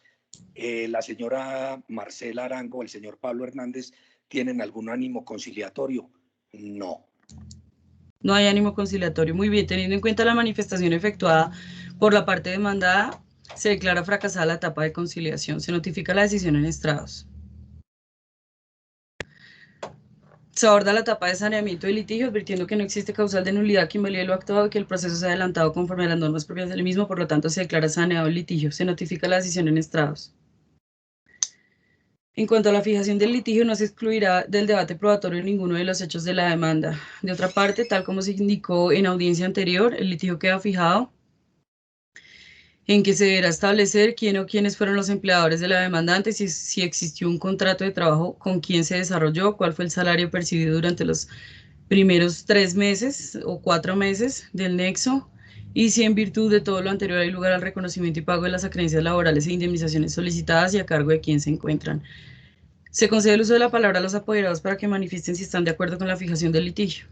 ¿la señora Marcela Arango, el señor Pablo Hernández, tienen algún ánimo conciliatorio? No. No hay ánimo conciliatorio. Muy bien, teniendo en cuenta la manifestación efectuada por la parte demandada, se declara fracasada la etapa de conciliación. Se notifica la decisión en estrados. Se aborda la etapa de saneamiento del litigio, advirtiendo que no existe causal de nulidad que invalide lo actuado y que el proceso se ha adelantado conforme a las normas propias del mismo, por lo tanto se declara saneado el litigio. Se notifica la decisión en estrados. En cuanto a la fijación del litigio, no se excluirá del debate probatorio ninguno de los hechos de la demanda. De otra parte, tal como se indicó en audiencia anterior, el litigio queda fijado en que se deberá establecer quién o quiénes fueron los empleadores de la demandante, si existió un contrato de trabajo, con quién se desarrolló, cuál fue el salario percibido durante los primeros 3 meses o 4 meses del nexo, y si en virtud de todo lo anterior hay lugar al reconocimiento y pago de las acreencias laborales e indemnizaciones solicitadas y a cargo de quién se encuentran. Se concede el uso de la palabra a los apoderados para que manifiesten si están de acuerdo con la fijación del litigio.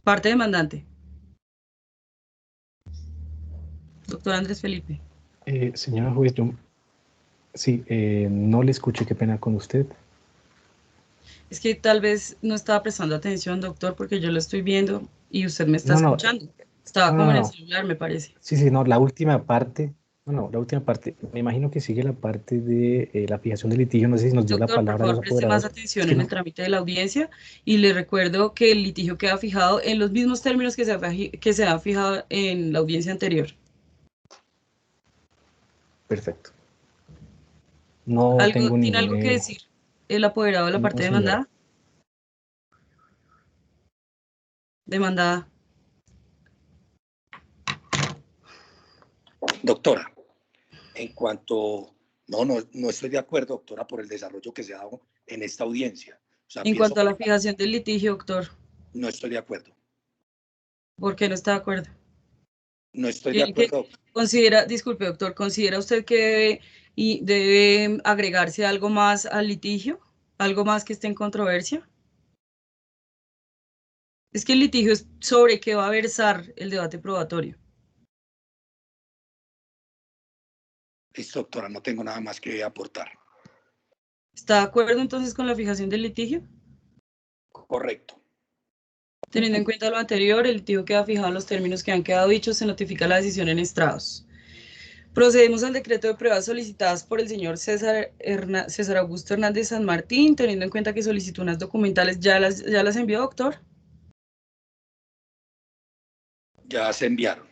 Parte demandante. Doctor Andrés Felipe. Señora juez, sí, no le escuché, qué pena con usted. Es que tal vez no estaba prestando atención, doctor, porque yo lo estoy viendo y usted me está escuchando. Estaba como en el celular, me parece. Sí, no, la última parte, la última parte, me imagino que sigue la parte de la fijación del litigio, no sé si nos dio la Doctor, palabra por a favor, los preste más apoderados. atención en el trámite de la audiencia y le recuerdo que el litigio queda fijado en los mismos términos que se ha fijado en la audiencia anterior. Perfecto. No tengo ¿Tiene algo ningún... que decir el apoderado de la parte no, demandada? Demandada. Doctora, en cuanto... No estoy de acuerdo, doctora, por el desarrollo que se ha dado en esta audiencia. O sea, En cuanto a la fijación del litigio, doctor. No estoy de acuerdo. ¿Por qué no está de acuerdo? No estoy de acuerdo. Disculpe, doctor, ¿considera usted que debe agregarse algo más al litigio? ¿Algo más que esté en controversia? Es que el litigio es sobre qué va a versar el debate probatorio. Listo, doctora, no tengo nada más que aportar. ¿Está de acuerdo entonces con la fijación del litigio? Correcto. Teniendo en cuenta lo anterior, el litigio queda fijado en los términos que han quedado dichos, se notifica la decisión en estrados. Procedemos al decreto de pruebas solicitadas por el señor César Augusto Hernández San Martín, teniendo en cuenta que solicitó unas documentales. ¿Ya las envió, doctor? Ya se enviaron.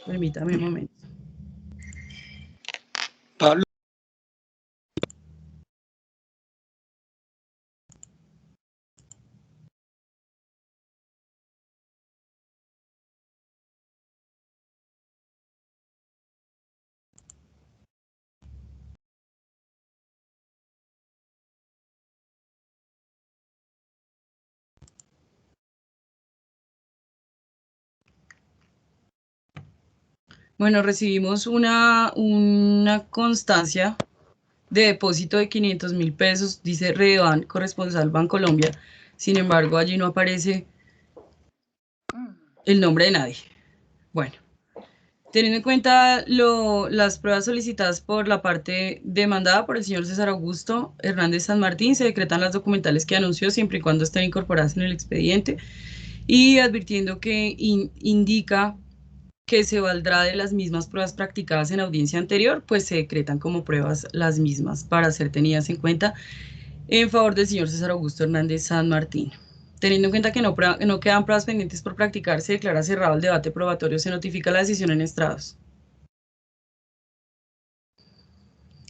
Permítame un momento. Pablo. Bueno, recibimos una constancia de depósito de 500.000 pesos, dice Redevan, corresponsal Bancolombia. Sin embargo, allí no aparece el nombre de nadie. Bueno, teniendo en cuenta las pruebas solicitadas por la parte demandada por el señor César Augusto Hernández San Martín, se decretan las documentales que anunció siempre y cuando estén incorporadas en el expediente y advirtiendo que indica que se valdrá de las mismas pruebas practicadas en audiencia anterior, pues se decretan como pruebas las mismas para ser tenidas en cuenta en favor del señor César Augusto Hernández San Martín. Teniendo en cuenta que no quedan pruebas pendientes por practicar, se declara cerrado el debate probatorio, se notifica la decisión en estrados.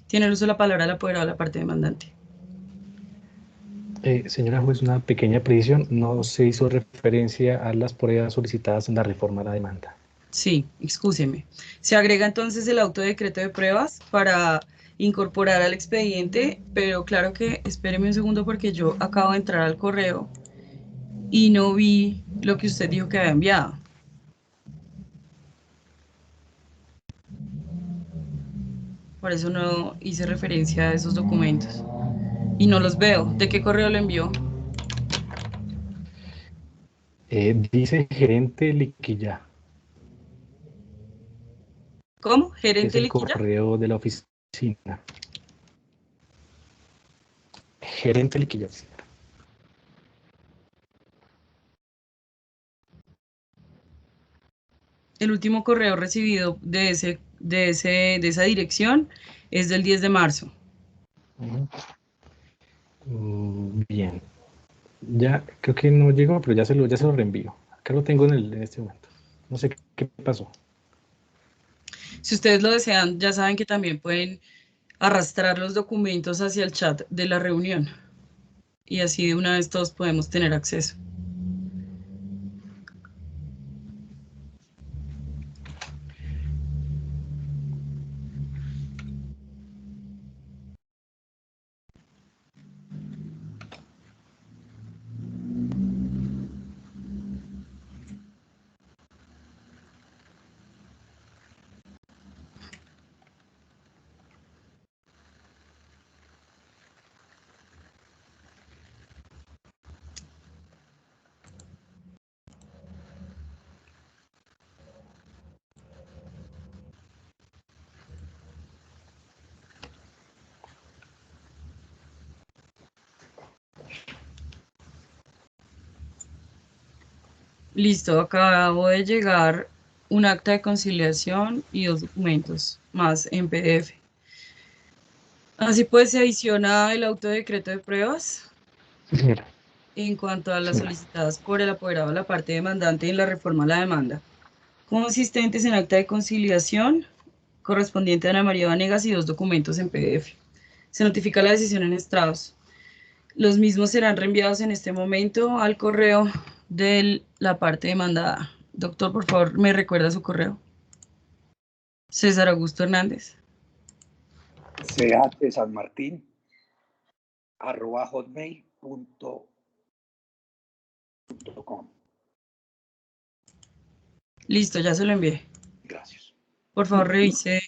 Tiene el uso de la palabra el apoderado de la parte demandante. Señora juez, una pequeña precisión, no se hizo referencia a las pruebas solicitadas en la reforma a la demanda. Sí, excúseme. Se agrega entonces el auto de decreto de pruebas para incorporar al expediente, pero claro que espéreme un segundo porque yo acabo de entrar al correo y no vi lo que usted dijo que había enviado. por eso no hice referencia a esos documentos. Y no los veo. ¿De qué correo lo envió? Dice gerente Liquilla, ¿Cómo? que es ¿Gerente el Liquilla? correo de la oficina. Gerente Liquilla. El último correo recibido de esa dirección es del 10 de marzo. Bien. Ya creo que no llegó, pero ya se lo reenvío. Acá lo tengo en este momento. No sé qué pasó. Si ustedes lo desean, ya saben que también pueden arrastrar los documentos hacia el chat de la reunión. Y así de una vez todos podemos tener acceso. Listo, acabo de llegar un acta de conciliación y 2 documentos más en PDF. Así pues, se adiciona el auto de decreto de pruebas Sí, señora. en cuanto a las Señora. solicitadas por el apoderado de la parte demandante en la reforma a la demanda, consistentes en acta de conciliación correspondiente a Ana María Vanegas y 2 documentos en PDF. Se notifica la decisión en estrados. Los mismos serán reenviados en este momento al correo de la parte demandada. Doctor, por favor, ¿me recuerda su correo? César Augusto Hernández. @hotmail.com. Listo, ya se lo envié. Gracias. Por favor, revise.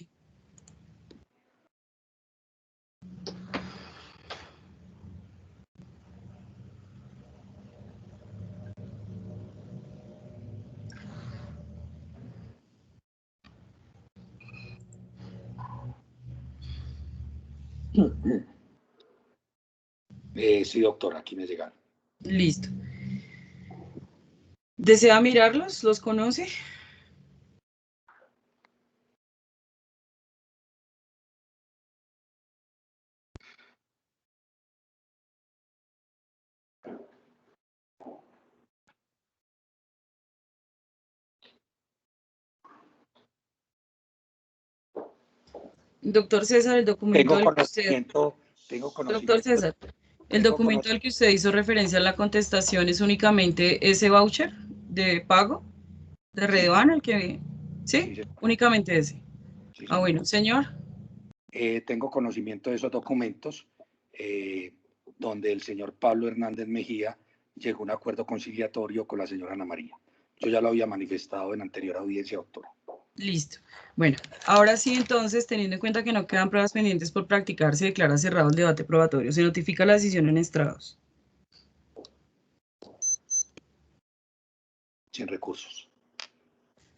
Sí, doctor, aquí me llegaron. Listo. ¿Desea mirarlos? ¿Los conoce? Doctor César, el documento Tengo al que usted... conocimiento, Doctor César, el documento al que usted hizo referencia en la contestación es únicamente ese voucher de pago de Redevan, el que... ¿Sí? Sí, Únicamente ese. sí, Ah, bueno, señor. tengo conocimiento de esos documentos donde el señor Pablo Hernández Mejía llegó a un acuerdo conciliatorio con la señora Ana María. Yo ya lo había manifestado en anterior audiencia, doctora. Listo. Bueno, ahora sí, entonces, teniendo en cuenta que no quedan pruebas pendientes por practicar, se declara cerrado el debate probatorio. Se notifica la decisión en estrados. Sin recursos.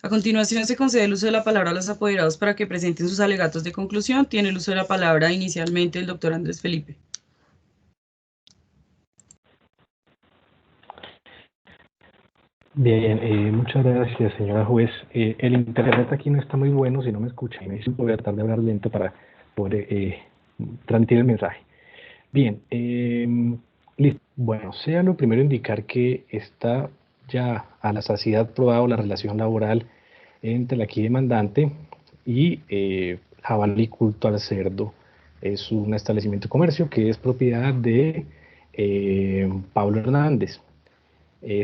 A continuación, se concede el uso de la palabra a los apoderados para que presenten sus alegatos de conclusión. Tiene el uso de la palabra inicialmente el doctor Andrés Felipe. Bien, muchas gracias, señora juez. El internet aquí no está muy bueno, si no me escuchan, voy a tratar de hablar lento para poder transmitir el mensaje. Bien, listo. Bueno, sea lo primero indicar que está ya a la saciedad probado la relación laboral entre la aquí demandante y Jabalí Culto al Cerdo. Es un establecimiento de comercio que es propiedad de Pablo Hernández.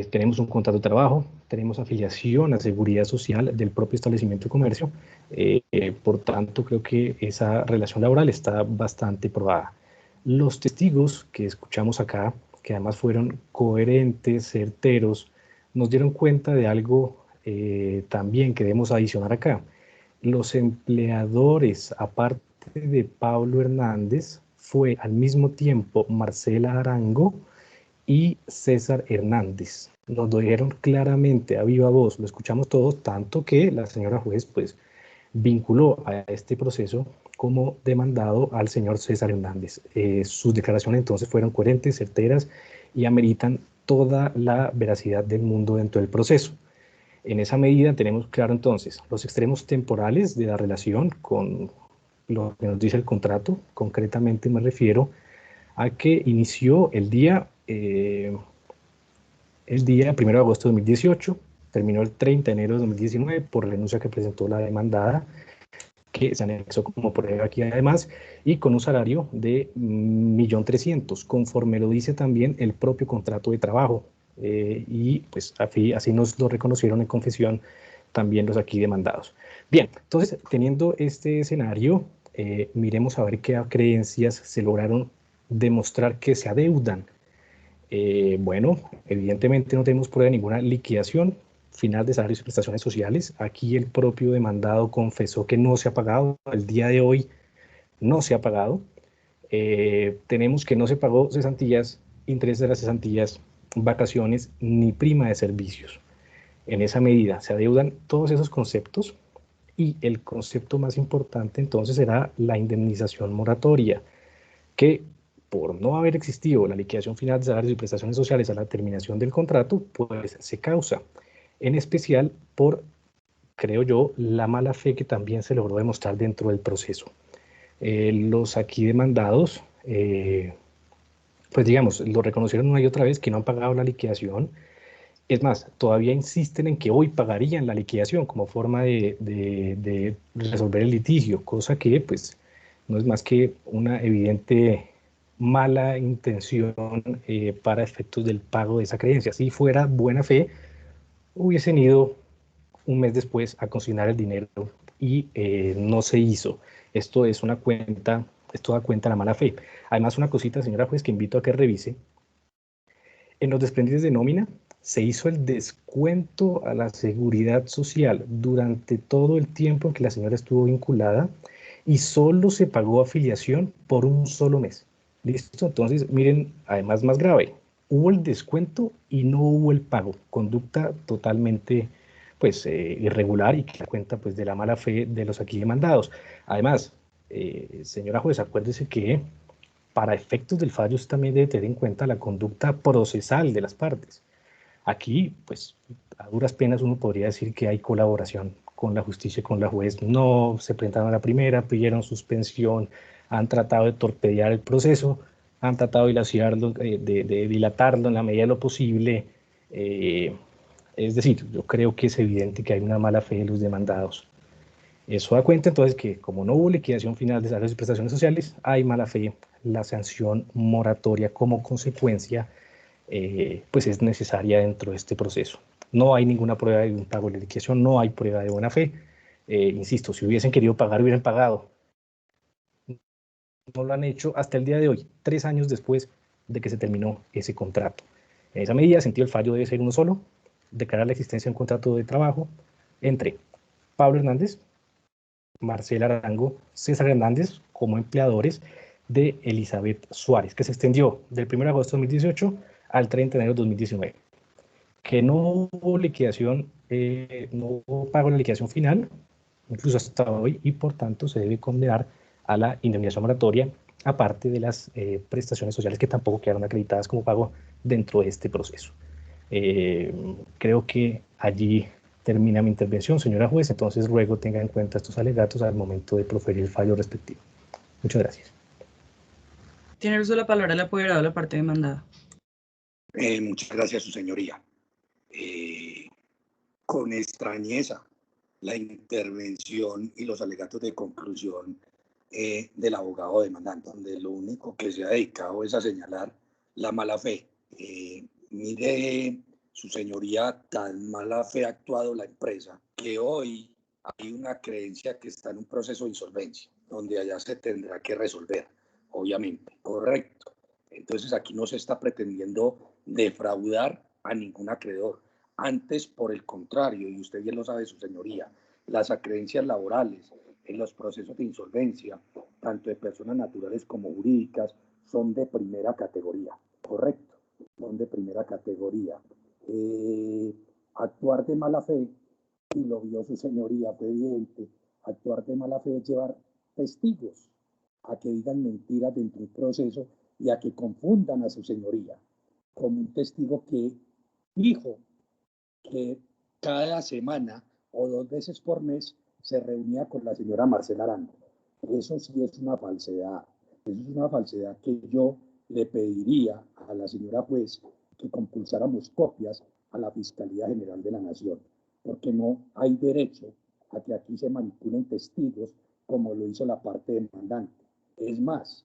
Tenemos un contrato de trabajo, tenemos afiliación a seguridad social del propio establecimiento de comercio, por tanto creo que esa relación laboral está bastante probada. Los testigos que escuchamos acá, que además fueron coherentes, certeros, nos dieron cuenta de algo también que debemos adicionar acá. Los empleadores, aparte de Pablo Hernández fue al mismo tiempo Marcela Arango y César Hernández. Nos lo dijeron claramente a viva voz, lo escuchamos todos, tanto que la señora juez pues vinculó a este proceso como demandado al señor César Hernández. Sus declaraciones entonces fueron coherentes, certeras y ameritan toda la veracidad del mundo dentro del proceso. En esa medida tenemos claro entonces los extremos temporales de la relación con lo que nos dice el contrato. Concretamente me refiero a que inició el día 1 de agosto de 2018, terminó el 30 de enero de 2019 por renuncia que presentó la demandada, que se anexó como prueba aquí además, y con un salario de 1.300.000, conforme lo dice también el propio contrato de trabajo. Y pues así nos lo reconocieron en confesión también los aquí demandados. Bien, entonces, teniendo este escenario, miremos a ver qué creencias se lograron demostrar que se adeudan. Bueno, evidentemente no tenemos prueba de ninguna liquidación final de salarios y prestaciones sociales. Aquí el propio demandado confesó que no se ha pagado. Al día de hoy no se ha pagado. Tenemos que no se pagó cesantías, intereses de las cesantías, vacaciones ni prima de servicios. En esa medida se adeudan todos esos conceptos y el concepto más importante entonces será la indemnización moratoria, que por no haber existido la liquidación final de salarios y prestaciones sociales a la terminación del contrato, pues se causa, en especial por, creo yo, la mala fe que también se logró demostrar dentro del proceso. Los aquí demandados, pues digamos, lo reconocieron una y otra vez que no han pagado la liquidación. Es más, todavía insisten en que hoy pagarían la liquidación como forma de resolver el litigio, cosa que pues no es más que una evidente mala intención para efectos del pago de esa creencia. Si fuera buena fe, hubiesen ido un mes después a consignar el dinero y no se hizo. Esto es una cuenta, esto da cuenta de la mala fe. Además, una cosita, señora juez, que invito a que revise. En los desprendidos de nómina se hizo el descuento a la seguridad social durante todo el tiempo en que la señora estuvo vinculada y solo se pagó afiliación por un solo mes. ¿Listo? Entonces, miren, además más grave, hubo el descuento y no hubo el pago. Conducta totalmente pues, irregular y que da cuenta pues, de la mala fe de los aquí demandados. Además, señora juez, acuérdese que para efectos del fallo usted también debe tener en cuenta la conducta procesal de las partes. Aquí, pues, a duras penas uno podría decir que hay colaboración con la justicia y con la juez. No se presentaron a la primera, pidieron suspensión, han tratado de torpedear el proceso, han tratado de dilatarlo en la medida de lo posible. Es decir, yo creo que es evidente que hay una mala fe de los demandados. Eso da cuenta entonces que como no hubo liquidación final de salarios y prestaciones sociales, hay mala fe. La sanción moratoria como consecuencia pues es necesaria dentro de este proceso. No hay ninguna prueba de un pago de liquidación, no hay prueba de buena fe. Insisto, si hubiesen querido pagar, hubieran pagado. No lo han hecho hasta el día de hoy, 3 años después de que se terminó ese contrato. En esa medida, sentido el fallo debe ser uno solo, declarar la existencia de un contrato de trabajo entre Pablo Hernández, Marcela Arango, César Hernández como empleadores de Elizabeth Suárez, que se extendió del 1 de agosto de 2018 al 30 de enero de 2019. Que no hubo liquidación, no hubo pago de la liquidación final, incluso hasta hoy, y por tanto se debe condenar a la indemnización moratoria, aparte de las prestaciones sociales que tampoco quedaron acreditadas como pago dentro de este proceso. Creo que allí termina mi intervención, señora juez, entonces ruego tenga en cuenta estos alegatos al momento de proferir el fallo respectivo. Muchas gracias. Tiene uso de la palabra el apoderado de la parte demandada. Muchas gracias, su señoría. Con extrañeza la intervención y los alegatos de conclusión del abogado demandante, donde lo único que se ha dedicado es a señalar la mala fe. Mire, su señoría, tan mala fe ha actuado la empresa que hoy hay una creencia que está en un proceso de insolvencia, donde allá se tendrá que resolver, obviamente, correcto. Entonces aquí no se está pretendiendo defraudar a ningún acreedor. Antes, por el contrario, y usted bien lo sabe, su señoría, las acreencias laborales en los procesos de insolvencia, tanto de personas naturales como jurídicas, son de primera categoría, ¿correcto? Son de primera categoría. Actuar de mala fe, y lo vio su señoría, fue evidente, actuar de mala fe es llevar testigos a que digan mentiras dentro del proceso y a que confundan a su señoría, como un testigo que dijo que cada semana o 2 veces por mes se reunía con la señora Marcela Arango. Eso sí es una falsedad. Eso es una falsedad que yo le pediría a la señora juez que compulsáramos copias a la Fiscalía General de la Nación, porque no hay derecho a que aquí se manipulen testigos como lo hizo la parte demandante. Es más,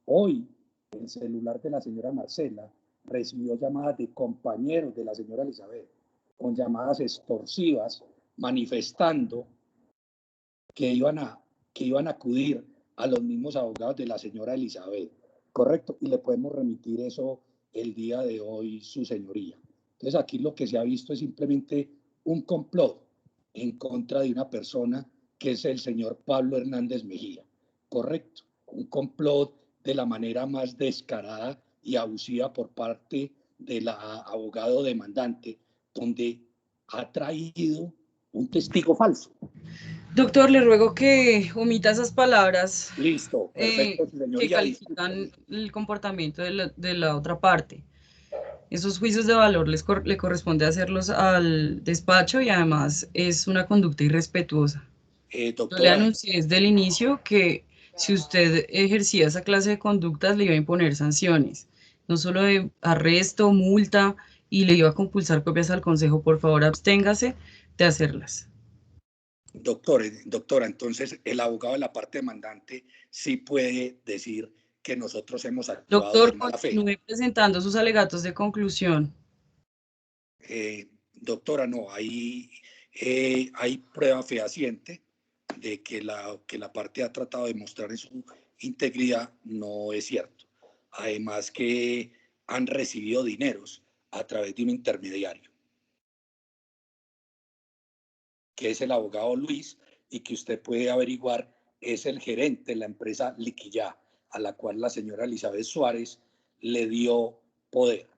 hoy el celular de la señora Marcela recibió llamadas de compañeros de la señora Elizabeth, con llamadas extorsivas, manifestando que iban a acudir a los mismos abogados de la señora Elizabeth, ¿correcto? Y le podemos remitir eso el día de hoy, su señoría. Entonces aquí lo que se ha visto es simplemente un complot en contra de una persona que es el señor Pablo Hernández Mejía, ¿correcto? Un complot de la manera más descarada y abusiva por parte del abogado demandante, donde ha traído un testigo falso. Doctor, le ruego que omita esas palabras Listo, perfecto, que señoría. califican el comportamiento de la otra parte. Esos juicios de valor le corresponde hacerlos al despacho y además es una conducta irrespetuosa. Yo le Doctora, anuncié desde el inicio que si usted ejercía esa clase de conductas le iba a imponer sanciones, no solo de arresto, multa, y le iba a compulsar copias al consejo. Por favor, absténgase de hacerlas. doctora, entonces el abogado de la parte demandante sí puede decir que nosotros hemos actuado de Doctor, mala fe. continúe presentando sus alegatos de conclusión. Doctora, no, hay prueba fehaciente de que la parte ha tratado de mostrar en su integridad no es cierto. Además que han recibido dineros a través de un intermediario, que es el abogado Luis, y que usted puede averiguar, es el gerente de la empresa Liquillá, a la cual la señora Elizabeth Suárez le dio poder.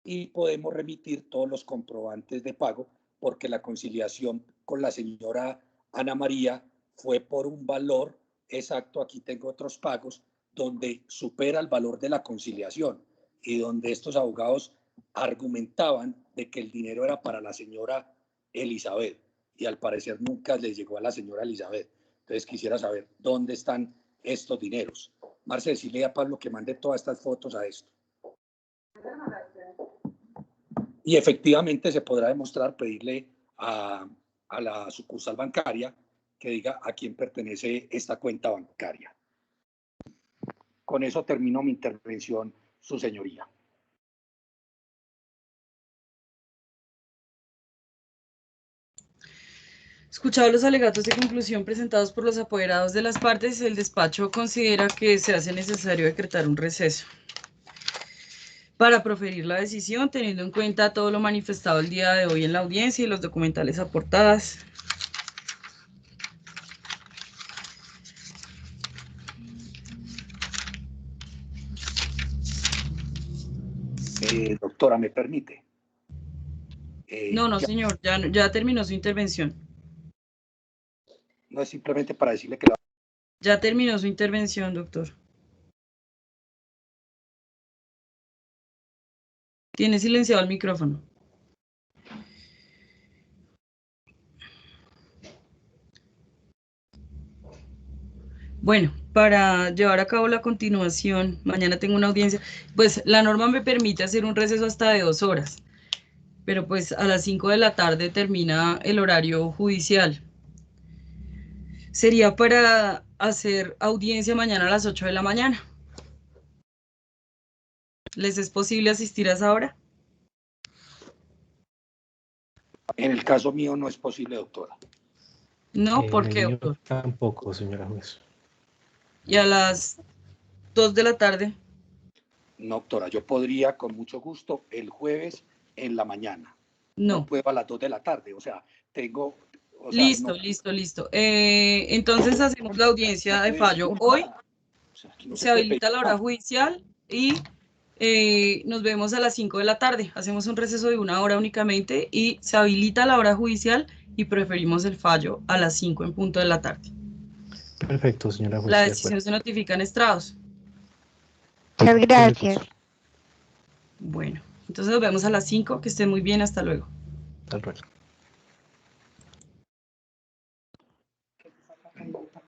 Y podemos remitir todos los comprobantes de pago, porque la conciliación con la señora Ana María fue por un valor exacto. Aquí tengo otros pagos donde supera el valor de la conciliación y donde estos abogados argumentaban de que el dinero era para la señora Elizabeth y al parecer nunca le llegó a la señora Elizabeth. Entonces quisiera saber dónde están estos dineros. Marce, decirle a Pablo que mande todas estas fotos a esto. Y efectivamente se podrá demostrar, pedirle a la sucursal bancaria que diga a quién pertenece esta cuenta bancaria. Con eso termino mi intervención, su señoría. Escuchados los alegatos de conclusión presentados por los apoderados de las partes, el despacho considera que se hace necesario decretar un receso para proferir la decisión, teniendo en cuenta todo lo manifestado el día de hoy en la audiencia y los documentales aportadas. Doctora, ¿me permite? No, señor, ya terminó su intervención. No es simplemente para decirle que Ya terminó su intervención, doctor. Tiene silenciado el micrófono. Bueno, para llevar a cabo la continuación, mañana tengo una audiencia, pues la norma me permite hacer un receso hasta de 2 horas, pero pues a las 5 de la tarde termina el horario judicial. Sería para hacer audiencia mañana a las 8 de la mañana. ¿Les es posible asistir a esa hora? en el caso mío no es posible, doctora. No, ¿por En el qué, mío doctor? tampoco, señora juez. ¿Y a las 2 de la tarde? No, doctora, yo podría con mucho gusto el jueves en la mañana. No No. puedo a las 2 de la tarde, o sea, tengo O sea, Listo, no, listo. Entonces hacemos la audiencia de fallo hoy. o sea, aquí no Se se puede habilita la hora judicial y nos vemos a las 5 de la tarde. Hacemos un receso de 1 hora únicamente y se habilita la hora judicial y preferimos el fallo a las 5 en punto de la tarde. Perfecto, señora juez. La De decisión acuerdo. se notifica en estrados. Muchas gracias. Bueno, entonces nos vemos a las 5. Que estén muy bien. Hasta luego. Hasta luego.